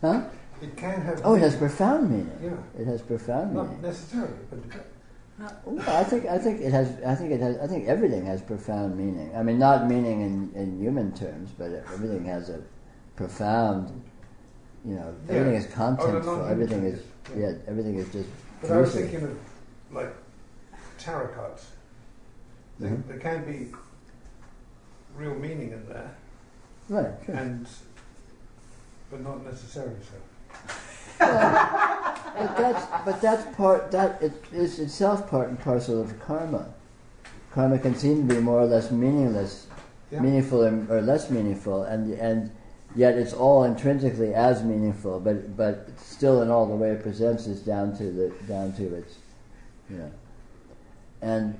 Huh? It can have Oh, it has profound meaning. Yeah. It has profound meaning. Not necessarily, but Well, I think everything has profound meaning. I mean, not meaning in human terms, but everything has a profound. Everything is contentful. Everything is everything is just. But I was thinking of like tarot cards. Mm-hmm. There can be real meaning in there, Right. Sure. But not necessarily so. But that's part. That it is itself part and parcel of karma. Karma can seem to be more or less meaningless, meaningful or less meaningful, and yet it's all intrinsically as meaningful, but still in all the way it presents is down to its, you know. And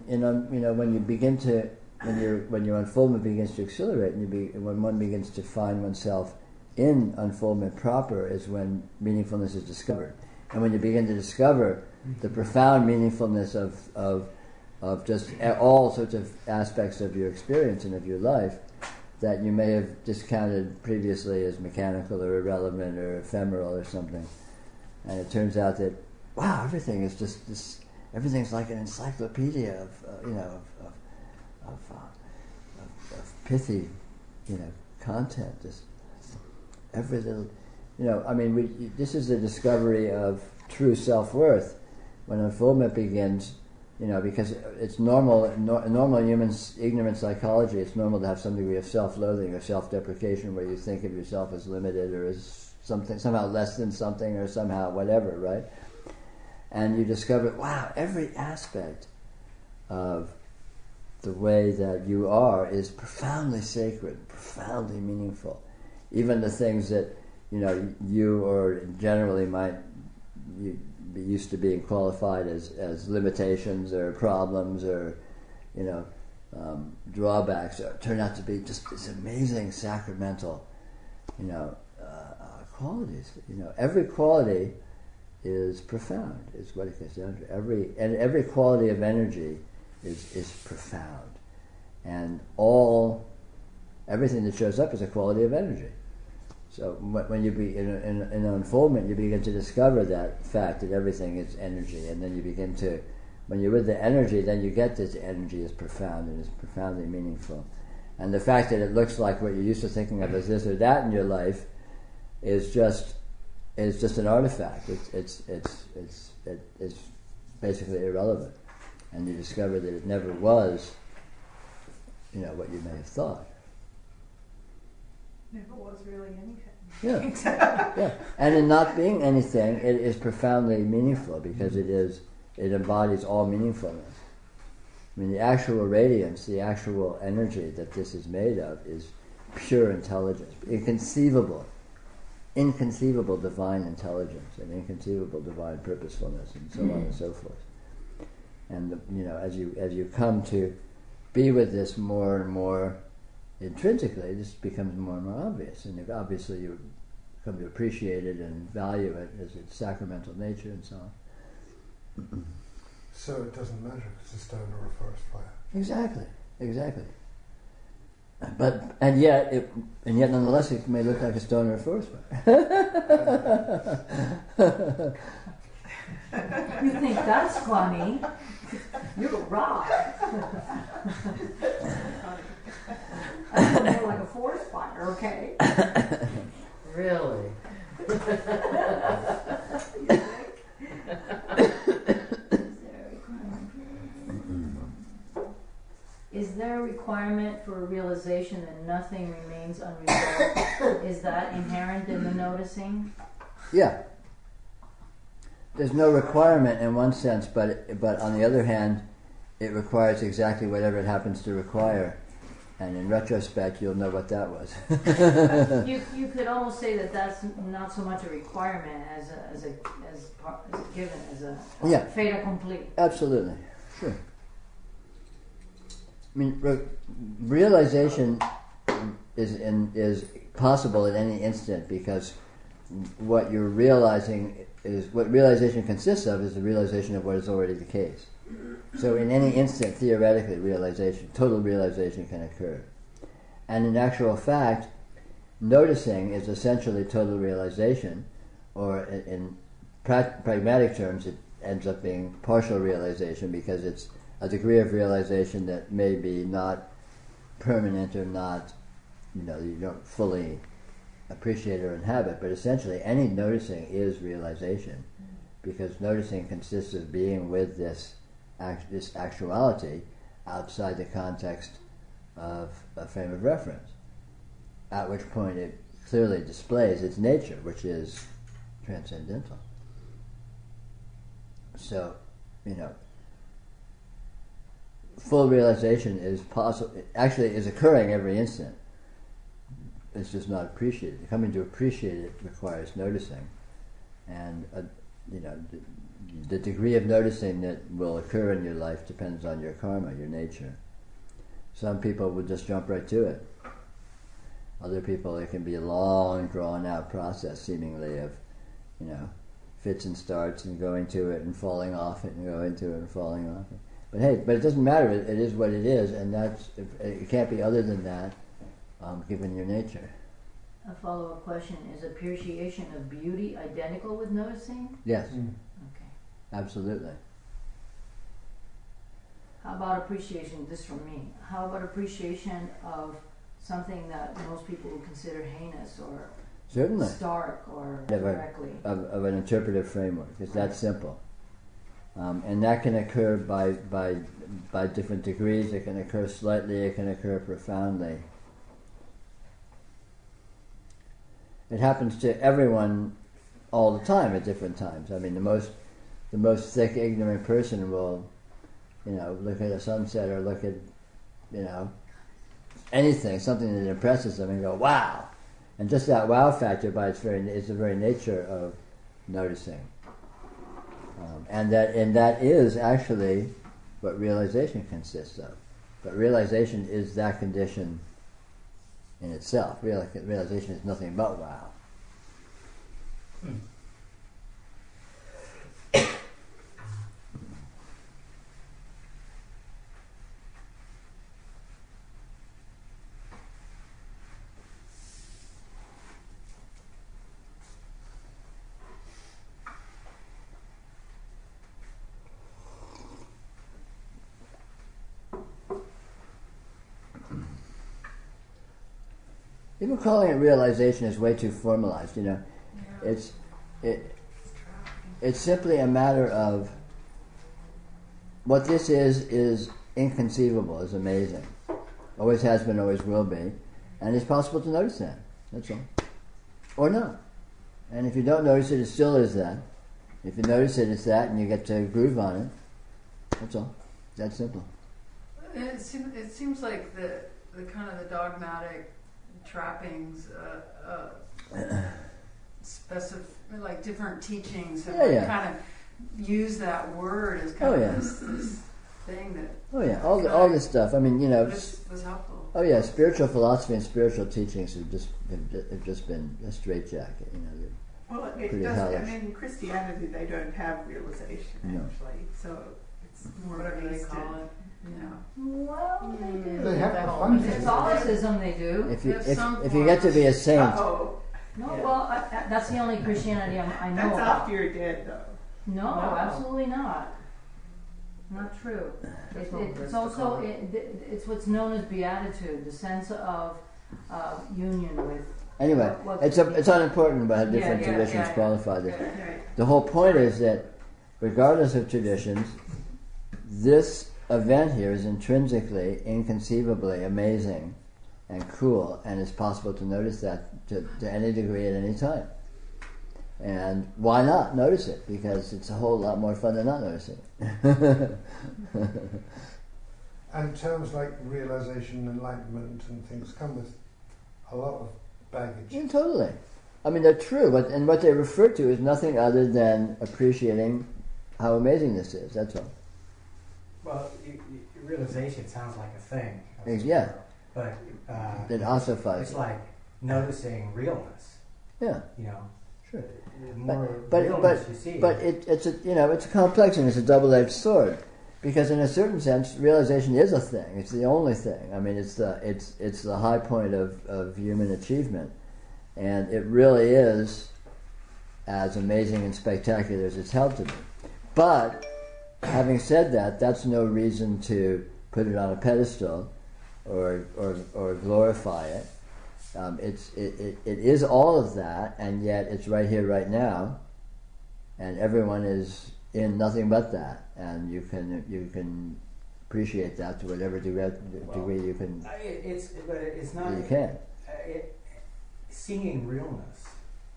when you begin to when your unfoldment begins to accelerate, and when one begins to find oneself in unfoldment proper, is when meaningfulness is discovered. And when you begin to discover the profound meaningfulness of just all sorts of aspects of your experience and of your life that you may have discounted previously as mechanical or irrelevant or ephemeral or something, and it turns out that wow, everything is just this. Everything's like an encyclopedia of pithy, content. Just every little, I mean, this is the discovery of true self-worth when unfoldment begins. Because it's normal, normal human ignorant psychology. It's normal to have some degree of self-loathing or self-deprecation, where you think of yourself as limited or as something somehow less than something or somehow whatever, right? And you discover, wow, every aspect of the way that you are is profoundly sacred, profoundly meaningful. Even the things that, you or generally might be used to being qualified as limitations or problems or, drawbacks turn out to be just this amazing sacramental, qualities. Every quality is profound, is what it gets down to. Every quality of energy is profound, and everything that shows up is a quality of energy. So when you be in an unfoldment, you begin to discover that fact that everything is energy, and then you begin to, when you're with the energy, then you get this energy is profound and is profoundly meaningful, and the fact that it looks like what you're used to thinking of as this or that in your life is just an artifact. It's basically irrelevant, and you discover that it never was, what you may have thought. Never was really anything. Yeah, yeah. And in not being anything, it is profoundly meaningful because it embodies all meaningfulness. I mean, the actual radiance, the actual energy that this is made of is pure intelligence, inconceivable divine intelligence and inconceivable divine purposefulness, and so on and so forth. And as you come to be with this more and more intrinsically, this becomes more and more obvious, and obviously you come to appreciate it and value it as its sacramental nature and so on. So it doesn't matter if it's a stone or a forest fire. Exactly. And yet nonetheless it may look like a stone or a forest fire. You think that's funny? You're a rock. More like a forest fire, okay? Really? Is there a requirement for a realization that nothing remains unresolved? Is that inherent in the noticing? Yeah. There's no requirement in one sense, but on the other hand, it requires exactly whatever it happens to require. And in retrospect, you'll know what that was. You could almost say that that's not so much a requirement as a given, as a fait accompli. Absolutely, sure. I mean, realization is possible at any instant, because what you're realizing is what realization consists of is the realization of what is already the case. So in any instant, theoretically, total realization can occur. And in actual fact, noticing is essentially total realization, or in pragmatic terms, it ends up being partial realization, because it's a degree of realization that may be not permanent or not, you don't fully appreciate or inhabit, but essentially any noticing is realization, because noticing consists of being with this actuality outside the context of a frame of reference, at which point it clearly displays its nature, which is transcendental. So, full realization is possible, actually is occurring every instant. it's just not appreciated. Coming to appreciate it requires noticing, and the degree of noticing that will occur in your life depends on your karma, your nature. Some people will just jump right to it. Other people, it can be a long, drawn-out process, seemingly, of, fits and starts and going to it and falling off it and going to it and falling off it. But hey, it doesn't matter. It is what it is, and it can't be other than that, given your nature. A follow-up question: is appreciation of beauty identical with noticing? Yes. Okay. Absolutely. How about appreciation? This from me. How about appreciation of something that most people would consider heinous or Certainly. stark or directly? Of an interpretive framework. It's that simple. And that can occur by different degrees. It can occur slightly. It can occur profoundly. It happens to everyone all the time at different times. I mean, the most thick, ignorant person will, look at a sunset or look at, anything, something that impresses them, and go, "Wow!" And just that wow factor, it's the very nature of noticing, and that is actually what realization consists of. But realization is that condition in itself. Realization is nothing but wow. Even calling it realization is way too formalized. It's simply a matter of what this is inconceivable, is amazing, always has been, always will be, and it's possible to notice that. That's all, or not. And if you don't notice it, it still is that. If you notice it, it's that, and you get to groove on it. That's all. That's simple. It seems like the kind of the dogmatic trappings, like different teachings have kind of used that word as kind of this thing that. All this stuff. I mean, was helpful. Oh yeah, spiritual philosophy and spiritual teachings have just been a straitjacket. Well, it does. I mean, in Christianity, they don't have realization actually, so it's more whatever they based call in, it. Well, they do. They have In the fun thing. Catholicism, they do. If you get to be a saint, Uh-oh. No, well, that's the only Christianity I know That's about. after you're dead, though. No, absolutely not. Not true. It's also it's what's known as beatitude, the sense of union with. anyway, it's unimportant about how different traditions qualify this. The whole point is that, regardless of traditions, this event here is intrinsically, inconceivably amazing and cool, and it's possible to notice that to any degree at any time. And why not notice it? Because it's a whole lot more fun than not noticing it. And terms like realization, enlightenment, and things come with a lot of baggage. Yeah, totally. I mean, they're true, and what they refer to is nothing other than appreciating how amazing this is. That's all. Well, realization sounds like a thing. Yeah. But it ossifies. It's like noticing realness. Yeah. Sure. The more but realness you see. But it's a complex and it's a double-edged sword, because in a certain sense, realization is a thing. It's the only thing. I mean, it's the high point of human achievement, and it really is as amazing and spectacular as it's held to be. But having said that, that's no reason to put it on a pedestal or glorify it. It is all of that, and yet it's right here, right now, and everyone is in nothing but that, and you can appreciate that to whatever degree you can. But it's not. You can. Seeing realness.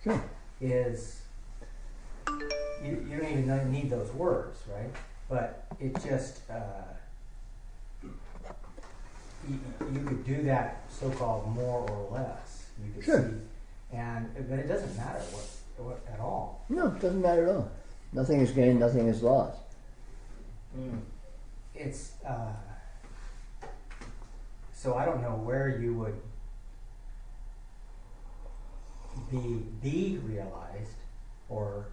Sure. Is you don't even need those words, right? But it just you could do that so-called more or less. You could Sure. see, but it doesn't matter what at all. No, it doesn't matter at all. Nothing is gained, nothing is lost. It's so I don't know where you would be realized or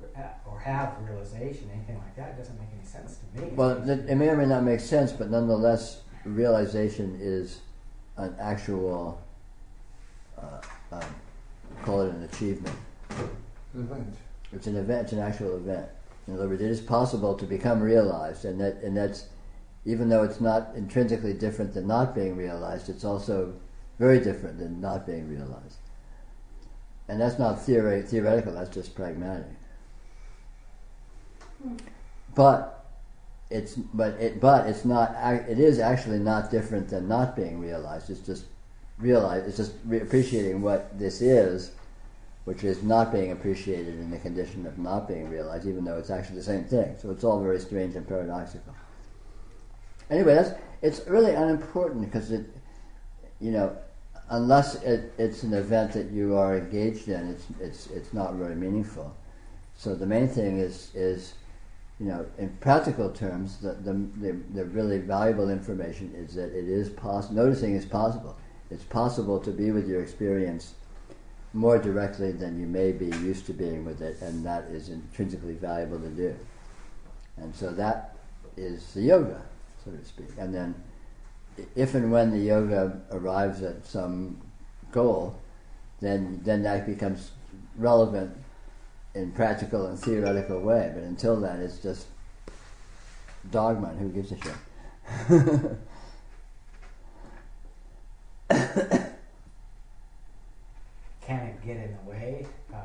have realization, anything like that. It doesn't make any sense to me. Well, it may or may not make sense, but nonetheless, realization is an actual, call it an achievement. Event. It's an event. It's an actual event. In other words, it is possible to become realized, and that's even though it's not intrinsically different than not being realized, it's also very different than not being realized. And that's not theoretical. That's just pragmatic. But it's not. It is actually not different than not being realized. It's just appreciating what this is, which is not being appreciated in the condition of not being realized, even though it's actually the same thing. So it's all very strange and paradoxical. Anyway, it's really unimportant because unless it's an event that you are engaged in, it's not very meaningful. So the main thing is in practical terms, the really valuable information is that it is possible. Noticing is possible. It's possible to be with your experience more directly than you may be used to being with it, and that is intrinsically valuable to do. And so that is the yoga, so to speak. And then if and when the yoga arrives at some goal, then that becomes relevant in practical and theoretical way. But until then, it's just dogma, and who gives a shit? Can it get in the way of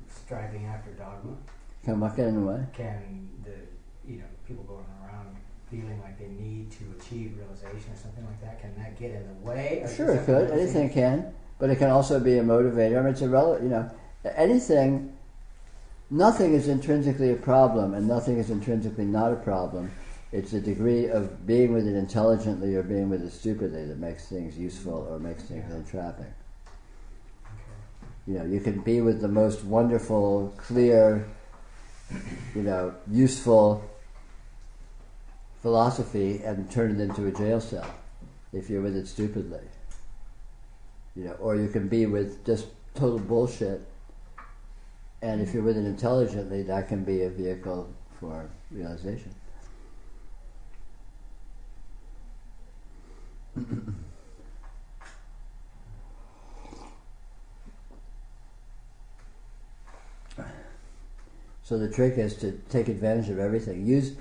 striving after dogma? Can what get in the way? Can people going around feeling like they need to achieve realization or something like that, can that get in the way? Sure, it could. Anything can. But it can also be a motivator. I mean, it's irrelevant, anything, nothing is intrinsically a problem and nothing is intrinsically not a problem. It's the degree of being with it intelligently or being with it stupidly that makes things useful or makes things entrapping. Okay. You can be with the most wonderful, clear, useful philosophy and turn it into a jail cell if you're with it stupidly. Or you can be with just total bullshit, and if you're with it intelligently, that can be a vehicle for realization. So the trick is to take advantage of everything. Use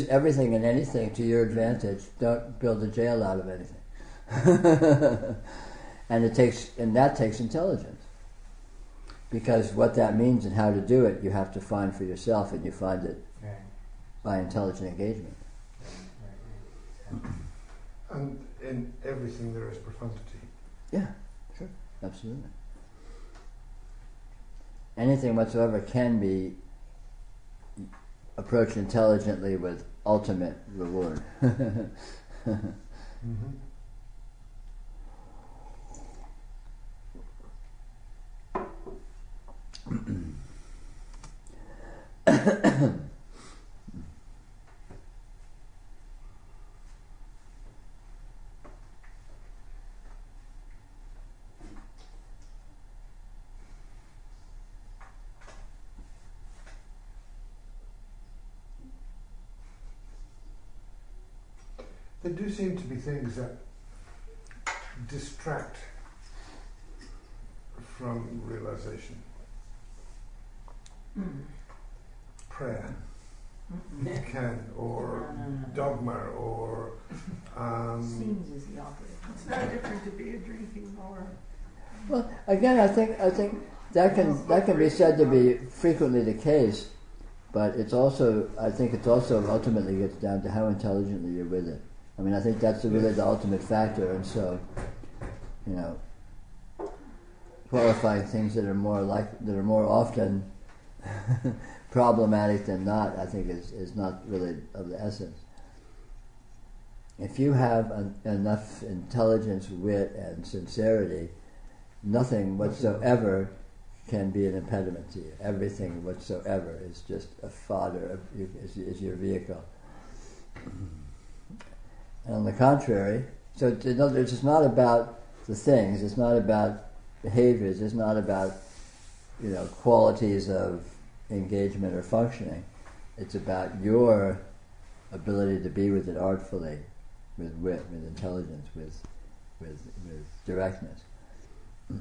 everything and anything to your advantage. Don't build a jail out of anything. And that takes intelligence. Because what that means and how to do it, you have to find for yourself, and you find it by intelligent engagement. And in everything there is profundity. Yeah, sure, absolutely. Anything whatsoever can be approached intelligently with ultimate reward. Mm-hmm. There do seem to be things that distract from realization. Prayer can, or dogma, or Seems is the operative. It's no different to beer drinking or. Well, again, I think that can be said to be frequently the case, but I think it's also ultimately gets down to how intelligently you're with it. I mean, I think that's really the ultimate factor, and so, qualifying things that are more often problematic than not, I think is not really of the essence. If you have enough intelligence, wit, and sincerity, nothing whatsoever can be an impediment to you. Everything whatsoever is just a fodder, is your vehicle. And on the contrary, so in other words, it's not about the things, it's not about behaviors, it's not about, qualities of engagement or functioning. It's about your ability to be with it artfully, with wit, with intelligence, with directness. You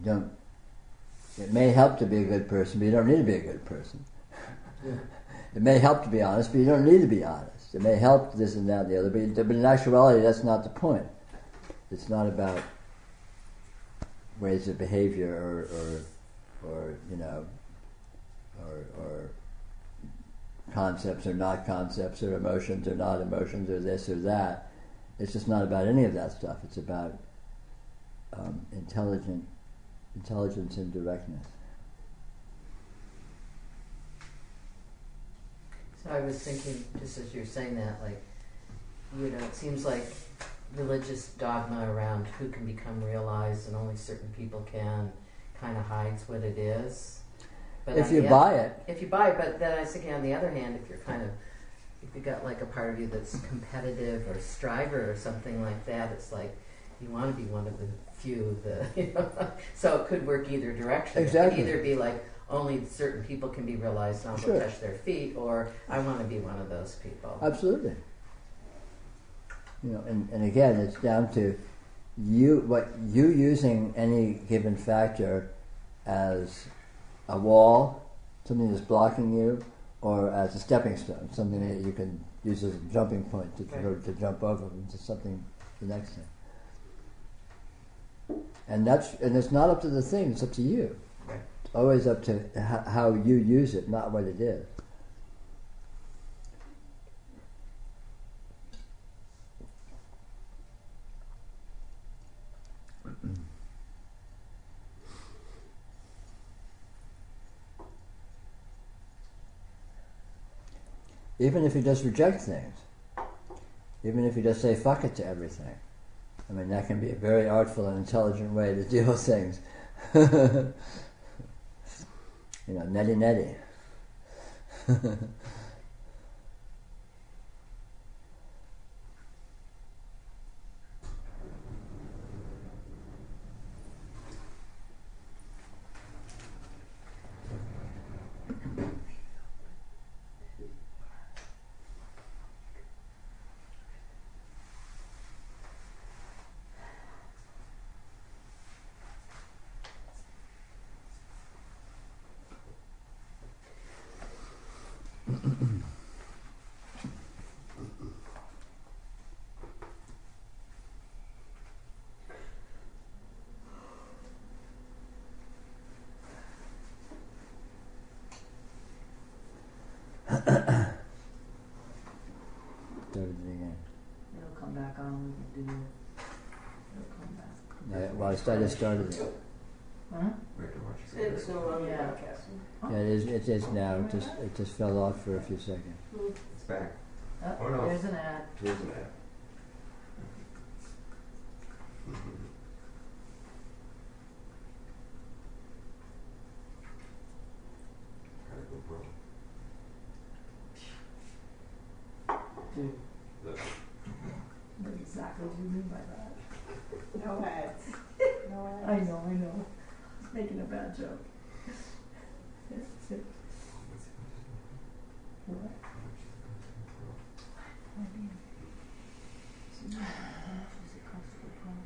don't. It may help to be a good person, but you don't need to be a good person. Yeah. It may help to be honest, but you don't need to be honest. It may help this and that and the other, but in actuality, that's not the point. It's not about ways of behavior or concepts or not concepts or emotions or not emotions or this or that. It's just not about any of that stuff. It's about intelligence and directness. So I was thinking, just as you're saying that, it seems like religious dogma around who can become realized and only certain people can kind of hides what it is. But if you buy it. If you buy it, but then I was thinking on the other hand, if you got like a part of you that's competitive or striver or something like that, it's like you want to be one of the few, so it could work either direction. Exactly. It could either be like only certain people can be realized and I'll go touch their feet, or I want to be one of those people. Absolutely. And again, it's down to you using any given factor as a wall, something that's blocking you, or as a stepping stone, something that you can use as a jumping point to jump over into something, the next thing. And it's not up to the thing; it's up to you. Right. It's always up to how you use it, not what it is. Even if you just reject things, even if you just say fuck it to everything, that can be a very artful and intelligent way to deal with things. Netty netty. It'll come back on. It'll come back. Well, I started it. Huh? It's no longer Yeah. broadcasting. Yeah, it is now. It just fell off for a few seconds. It's back. Oh, Oh, no. there's an ad. Here's an ad. Gotta go, bro. Dude, Look. what exactly do you mean by that? No ads. No ads. I know. I was making a bad joke. What? I mean, so how much does it cost for a phone?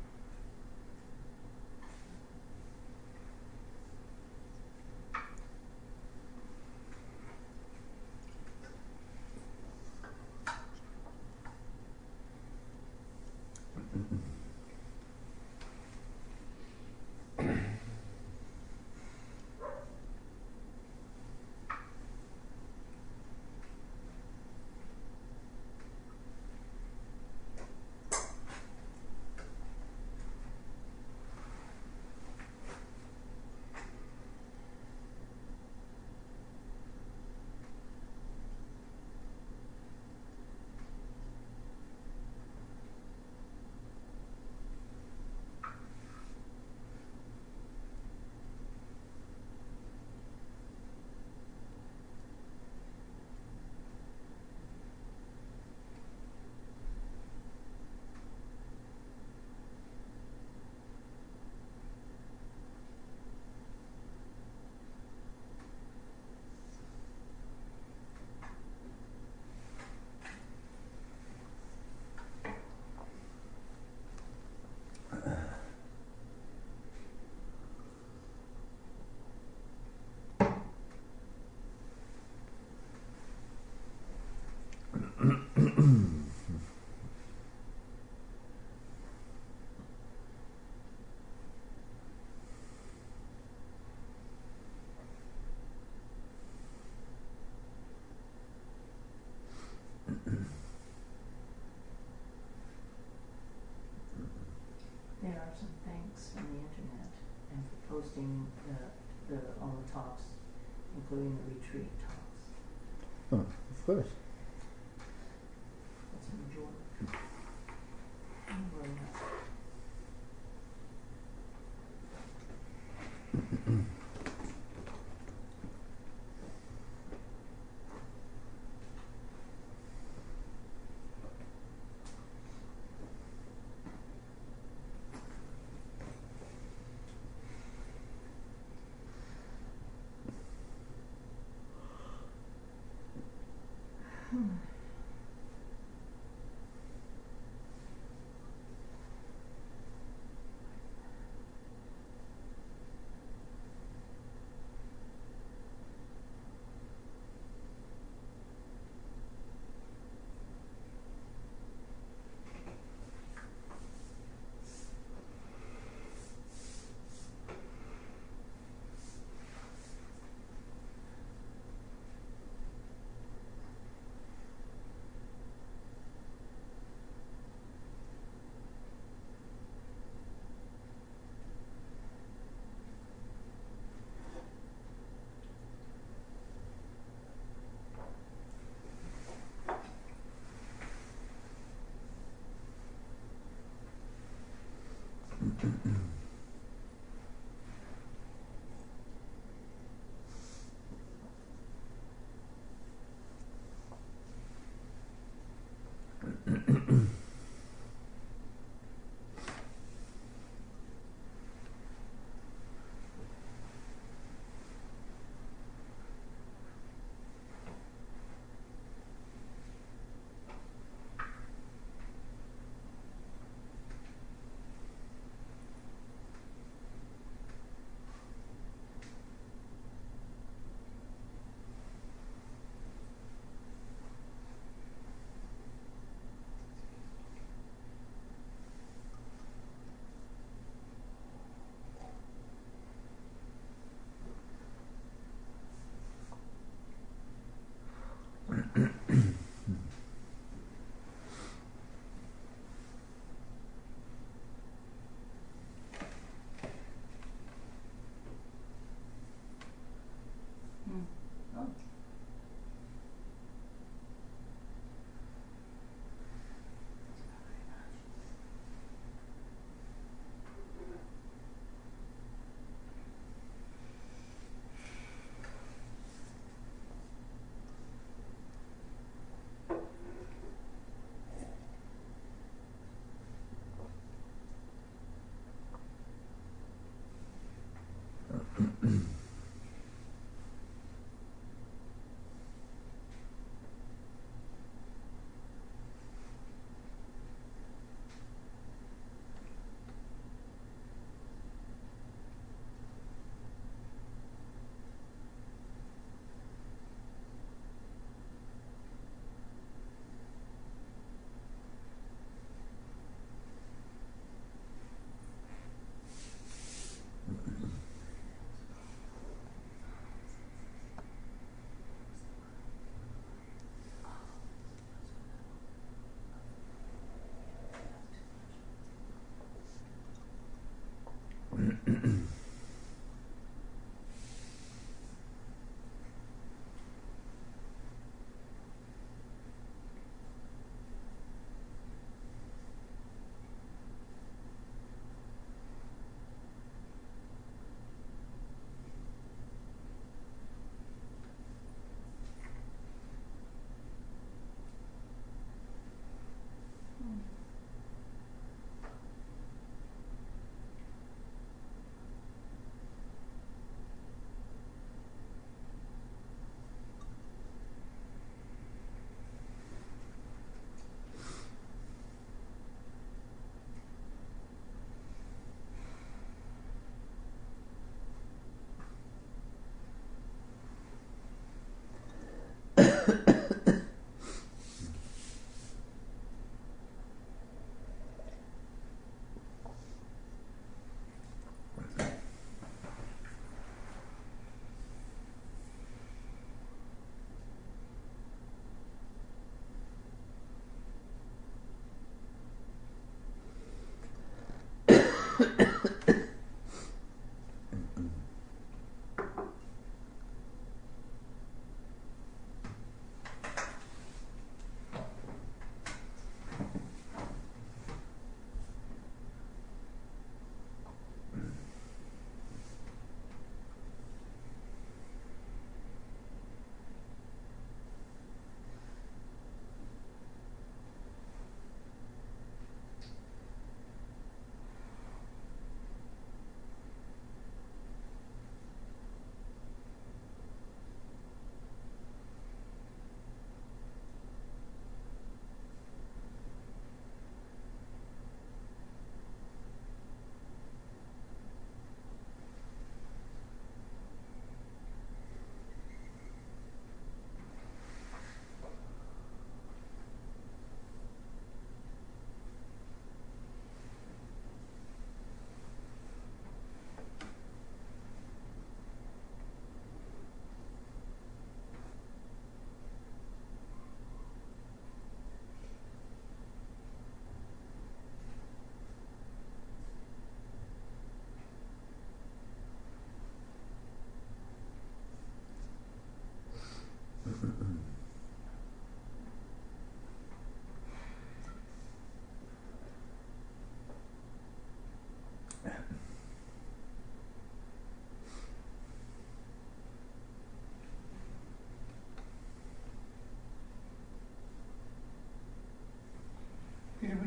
links on the internet and for posting all the talks, including the retreat talks. Oh, of course. That's an enjoyment. Really nice. Oh.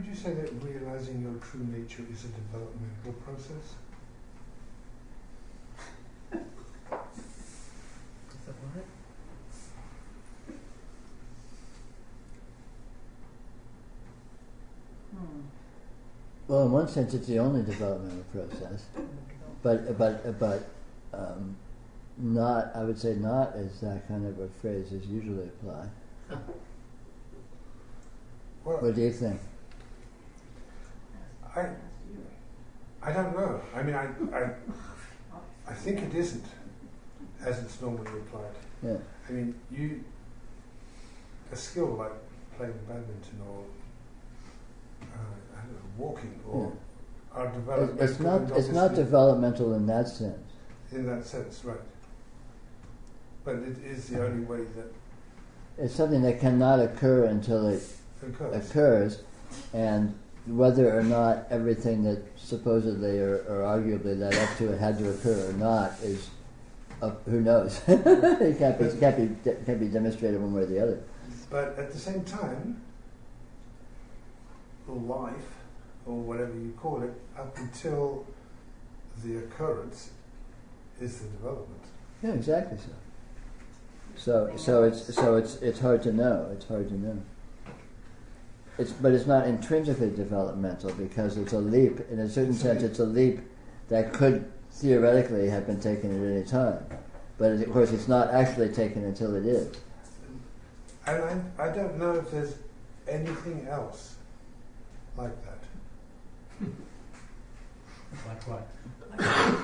could you say that realizing your true nature is a developmental process? Is that what? Well, in one sense, it's the only developmental process, but not. I would say not as that kind of a phrase is usually applied. Well, What do you think? I don't know. I mean, I think it isn't as it's normally applied. Yeah. I mean, a skill like playing badminton or I don't know, walking or are developmental. It's not. and It's not obviously developmental in that sense. in that sense, right? But it is the only way that It's something that cannot occur until it occurs, and whether or not everything that supposedly or arguably led up to it had to occur or not is, who knows? It can't be demonstrated one way or the other. But at the same time, life, or whatever you call it, up until the occurrence, is the development. Yeah, exactly so. It's hard to know. It's hard to know. But it's not intrinsically developmental because it's a leap. In a certain sense, it's a leap that could theoretically have been taken at any time. But of course, it's not actually taken until it is. And I don't know if there's anything else like that. Like what?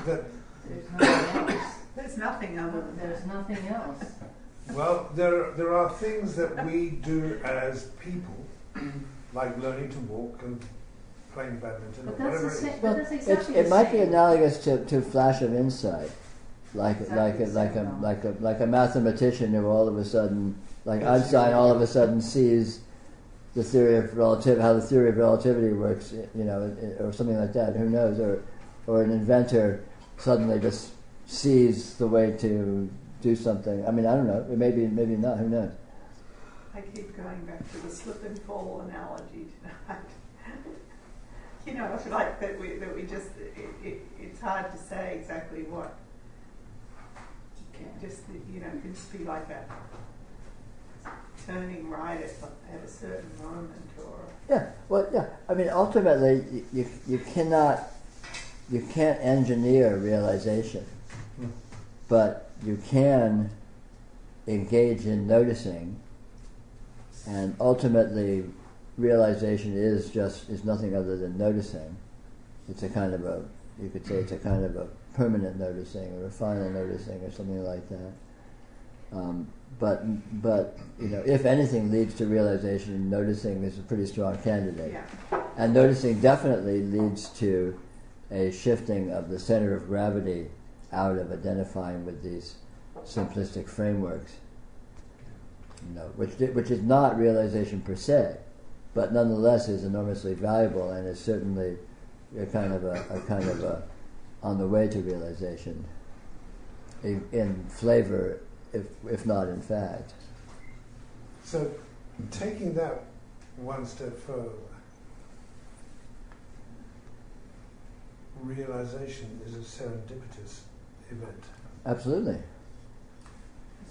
That There's nothing else. There's nothing other than There's nothing else. well, there are things that we do as people, like learning to walk and playing badminton or But that's whatever the it same. is. But that's exactly the It might be same. analogous to flash of insight, like Exactly like a mathematician who all of a sudden, like Einstein, all of a sudden sees the theory of relativity, how the theory of relativity works, or something like that. Who knows? Or an inventor suddenly just sees the way to do something. I mean, I don't know. Maybe not. Who knows? I keep going back to the slip and fall analogy tonight. Like that we just it's hard to say exactly what. Just can just be like that turning right at a certain moment or. Yeah. Well, yeah. I mean, ultimately, you can't engineer realization, but you can engage in noticing, and ultimately, realization is nothing other than noticing. It's a kind of you could say it's a kind of a permanent noticing or a final noticing or something like that. But if anything leads to realization, noticing is a pretty strong candidate. Yeah. And noticing definitely leads to a shifting of the center of gravity out of identifying with these simplistic frameworks. Which is not realization per se, but nonetheless is enormously valuable and is certainly a kind of a on the way to realization in flavor, if not in fact. So, taking that one step further, realization is a serendipitous event. Absolutely.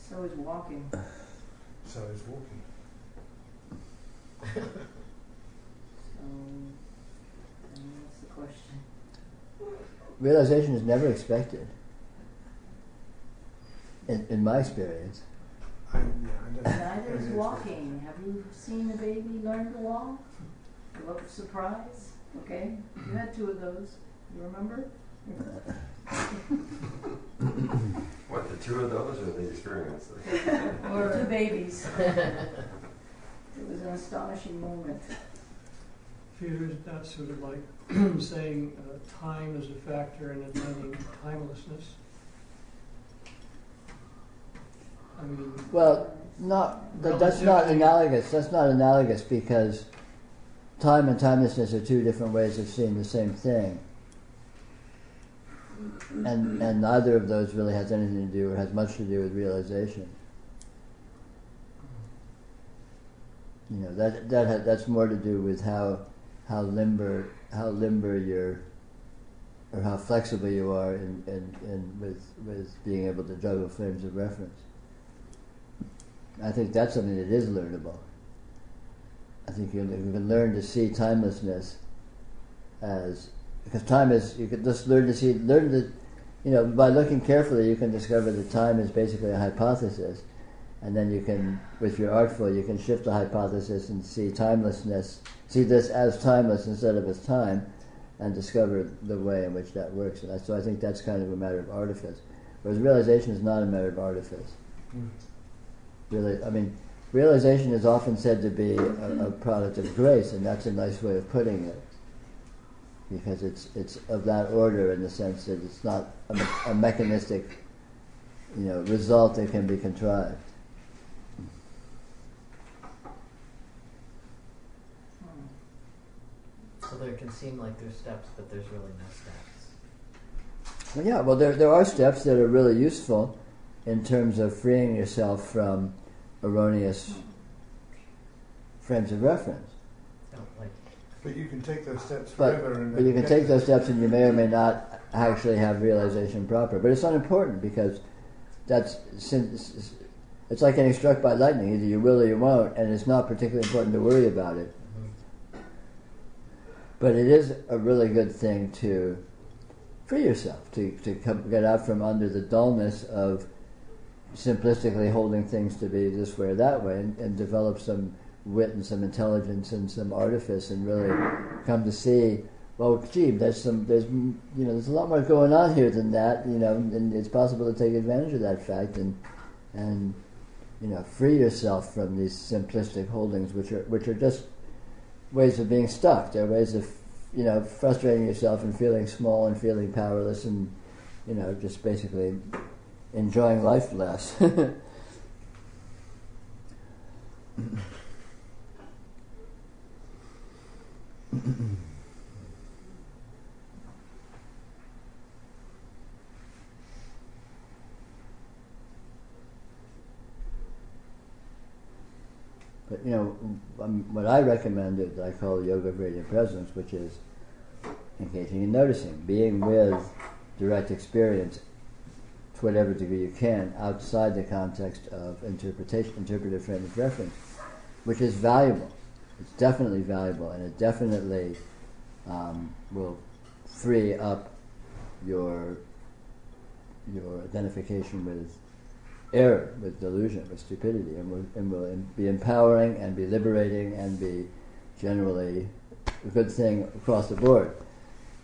So is walking. So is walking. So, and what's the question? Realization is never expected. In my experience. Neither is walking. Have you seen a baby learn to walk? The look of surprise? Okay, you had two of those. You remember? What, the two of those or the experience? Or two babies. It was an astonishing moment. Peter, is that sort of like saying time is a factor in attaining timelessness? I mean, Well, that's not analogous. That's not analogous because time and timelessness are two different ways of seeing the same thing. And neither of those really has anything to do or has much to do with realization. That's more to do with how how limber you're, or how flexible you are with being able to juggle frames of reference. I think that's something that is learnable. I think you can learn to see timelessness as, because time is, you can just learn to, by looking carefully you can discover that time is basically a hypothesis, and then you can, if you're artful, you can shift the hypothesis and see timelessness, see this as timeless instead of as time, and discover the way in which that works. And so I think that's kind of a matter of artifice. Whereas realization is not a matter of artifice. Really, I mean, realization is often said to be a product of grace, and that's a nice way of putting it, because it's of that order in the sense that it's not a mechanistic, result that can be contrived. So there can seem like there's steps, but there's really no steps. Well, yeah, there are steps that are really useful in terms of freeing yourself from erroneous frames of reference. But you can take those steps But forever. you can take those steps and you may or may not actually have realization proper. But it's unimportant, because it's like getting struck by lightning. Either you will or you won't, and it's not particularly important to worry about it. But it is a really good thing to free yourself, to get out from under the dullness of simplistically holding things to be this way or that way, and develop some wit and some intelligence and some artifice, and really come to see, well, gee, there's a lot more going on here than that, and it's possible to take advantage of that fact and free yourself from these simplistic holdings, which are just ways of being stuck. They're ways of frustrating yourself and feeling small and feeling powerless, and just basically enjoying life less. But what I recommend is I call yoga of radiant presence, which is engaging in noticing, being with direct experience to whatever degree you can, outside the context of interpretive frame of reference, which is valuable. It's definitely valuable, and it definitely will free up your identification with error, with delusion, with stupidity, and will be empowering and be liberating and be generally a good thing across the board.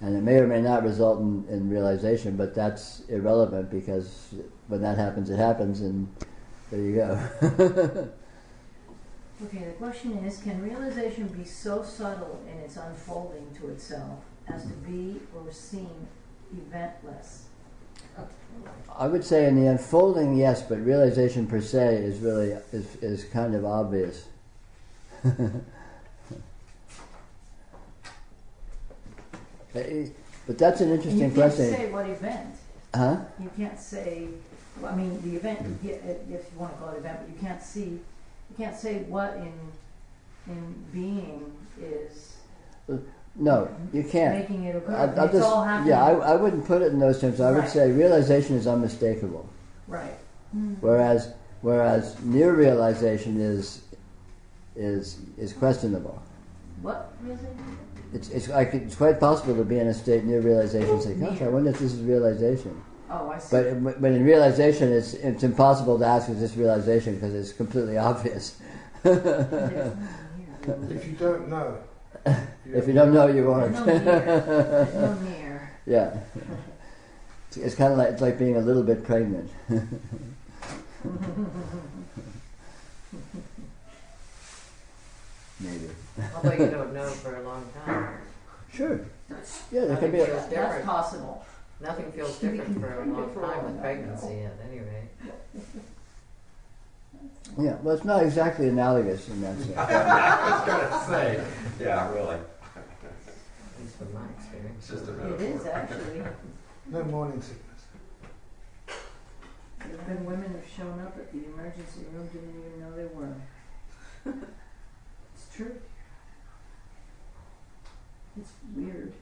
And it may or may not result in realization, but that's irrelevant, because when that happens, it happens, and there you go. Okay, the question is, can realization be so subtle in its unfolding to itself as to be or seem eventless? I would say in the unfolding, yes, but realization per se is really is kind of obvious. But that's an interesting question. You can't say what event. Huh? You can't say. Well, I mean, the event. If you want to call it event, but you can't say what in being is. No, you can't. Making it occur. It's all happening. Yeah, I wouldn't put it in those terms. I would say realization is unmistakable. Right. Whereas near realization is questionable. What realization? It's quite possible to be in a state near realization and say, gosh, I wonder if this is realization. Oh, I see. But in realization, it's impossible to ask, is this realization, because it's completely obvious. If you don't know. If you don't know, you aren't. There's no near. Yeah. It's kind of like, it's like being a little bit pregnant. Maybe. Although you don't know for a long time. Sure. Yeah, there can be. That's possible. Nothing feels different for a long time with pregnancy, at any rate. Yeah, well, it's not exactly analogous in that sense. I was going to say, yeah, really. At least from my experience. It's just a It metaphor. is actually. No morning sickness. There have been women who've shown up at the emergency room, didn't even know they were. It's true. It's weird.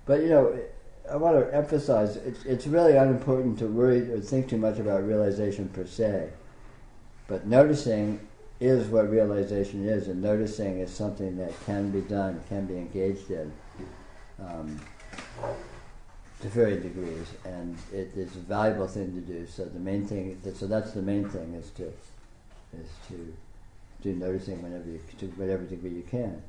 But I want to emphasize it's really unimportant to worry or think too much about realization per se. But noticing is what realization is, and noticing is something that can be done, can be engaged in to varying degrees, and it is a valuable thing to do. So the main thing, that's the main thing, is to do noticing to whatever degree you can.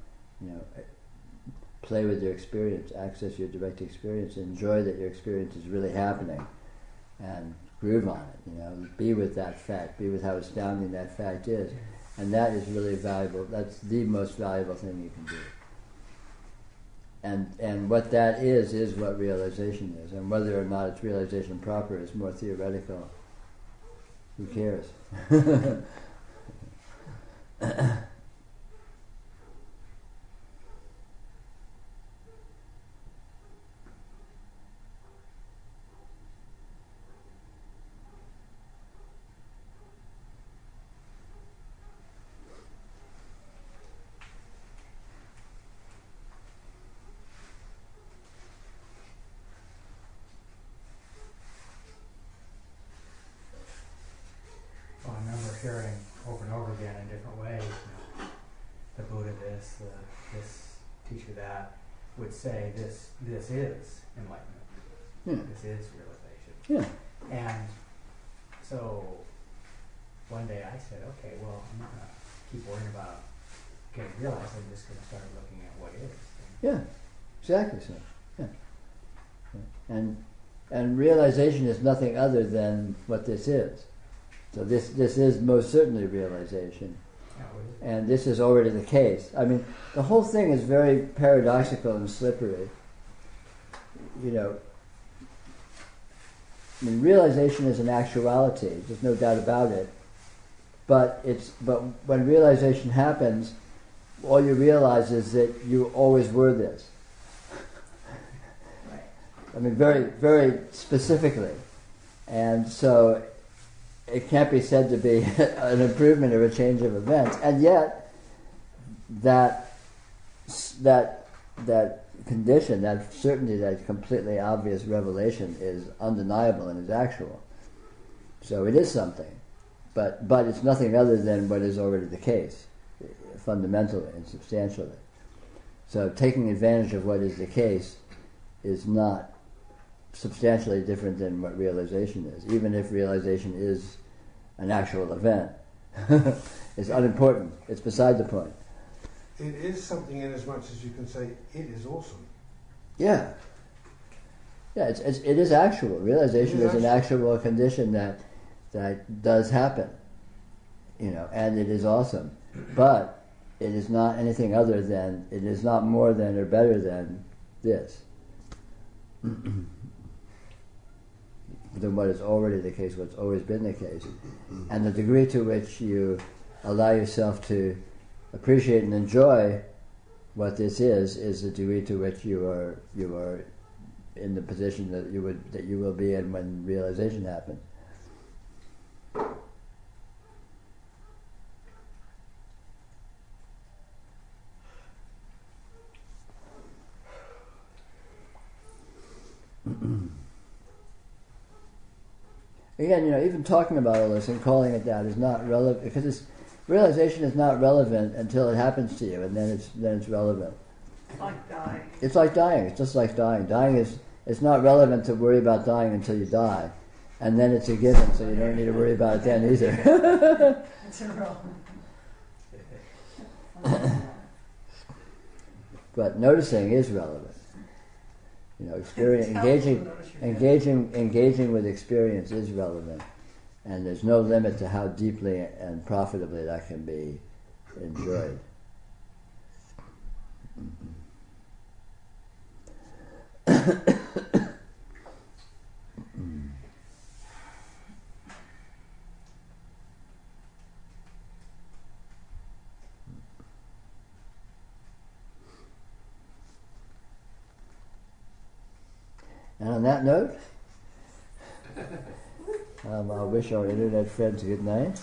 Play with your experience, access your direct experience, enjoy that your experience is really happening, and groove on it. Be with that fact, be with how astounding that fact is, and that is really valuable. That's the most valuable thing you can do. And what that is what realization is, and whether or not it's realization proper is more theoretical. Who cares? Well, I remember hearing over and over again in different ways, the Buddha this, this teacher that, would say this is enlightenment. This is realization. Yeah. And so one day I said, okay, well, I'm not going to keep worrying about getting realized. I'm just going to start looking at what is. Yeah, exactly so. Yeah. And realization is nothing other than what this is. So this is most certainly realization. And this is already the case. I mean, the whole thing is very paradoxical and slippery. Realization is an actuality. There's no doubt about it. But when realization happens, all you realize is that you always were this. Right. I mean, very, very specifically. And so it can't be said to be an improvement or a change of events. And yet, that condition, that certainty, that completely obvious revelation is undeniable and is actual. So it is something. But it's nothing other than what is already the case, fundamentally and substantially. So taking advantage of what is the case is not substantially different than what realization is, even if realization is an actual event. It's unimportant. It's beside the point. It is something in as much as you can say it is awesome. Yeah. Yeah, it is actual. Realization is an actual condition that does happen. And it is awesome. But it is not anything other than, it is not more than or better than this. Than what is already the case, what's always been the case. And the degree to which you allow yourself to appreciate and enjoy what this is the degree to which you are in the position that you will be in when realization happens. Again, even talking about all this and calling it that is not relevant, because realization is not relevant until it happens to you, and then it's relevant. It's like dying. It's like dying. It's just like dying. It's not relevant to worry about dying until you die, and then it's a given, so you don't need to worry about it then either. It's irrelevant. But noticing is relevant. Engaging with experience is relevant, and there's no limit to how deeply and profitably that can be enjoyed. And on that note, I'll wish our internet friends a good night.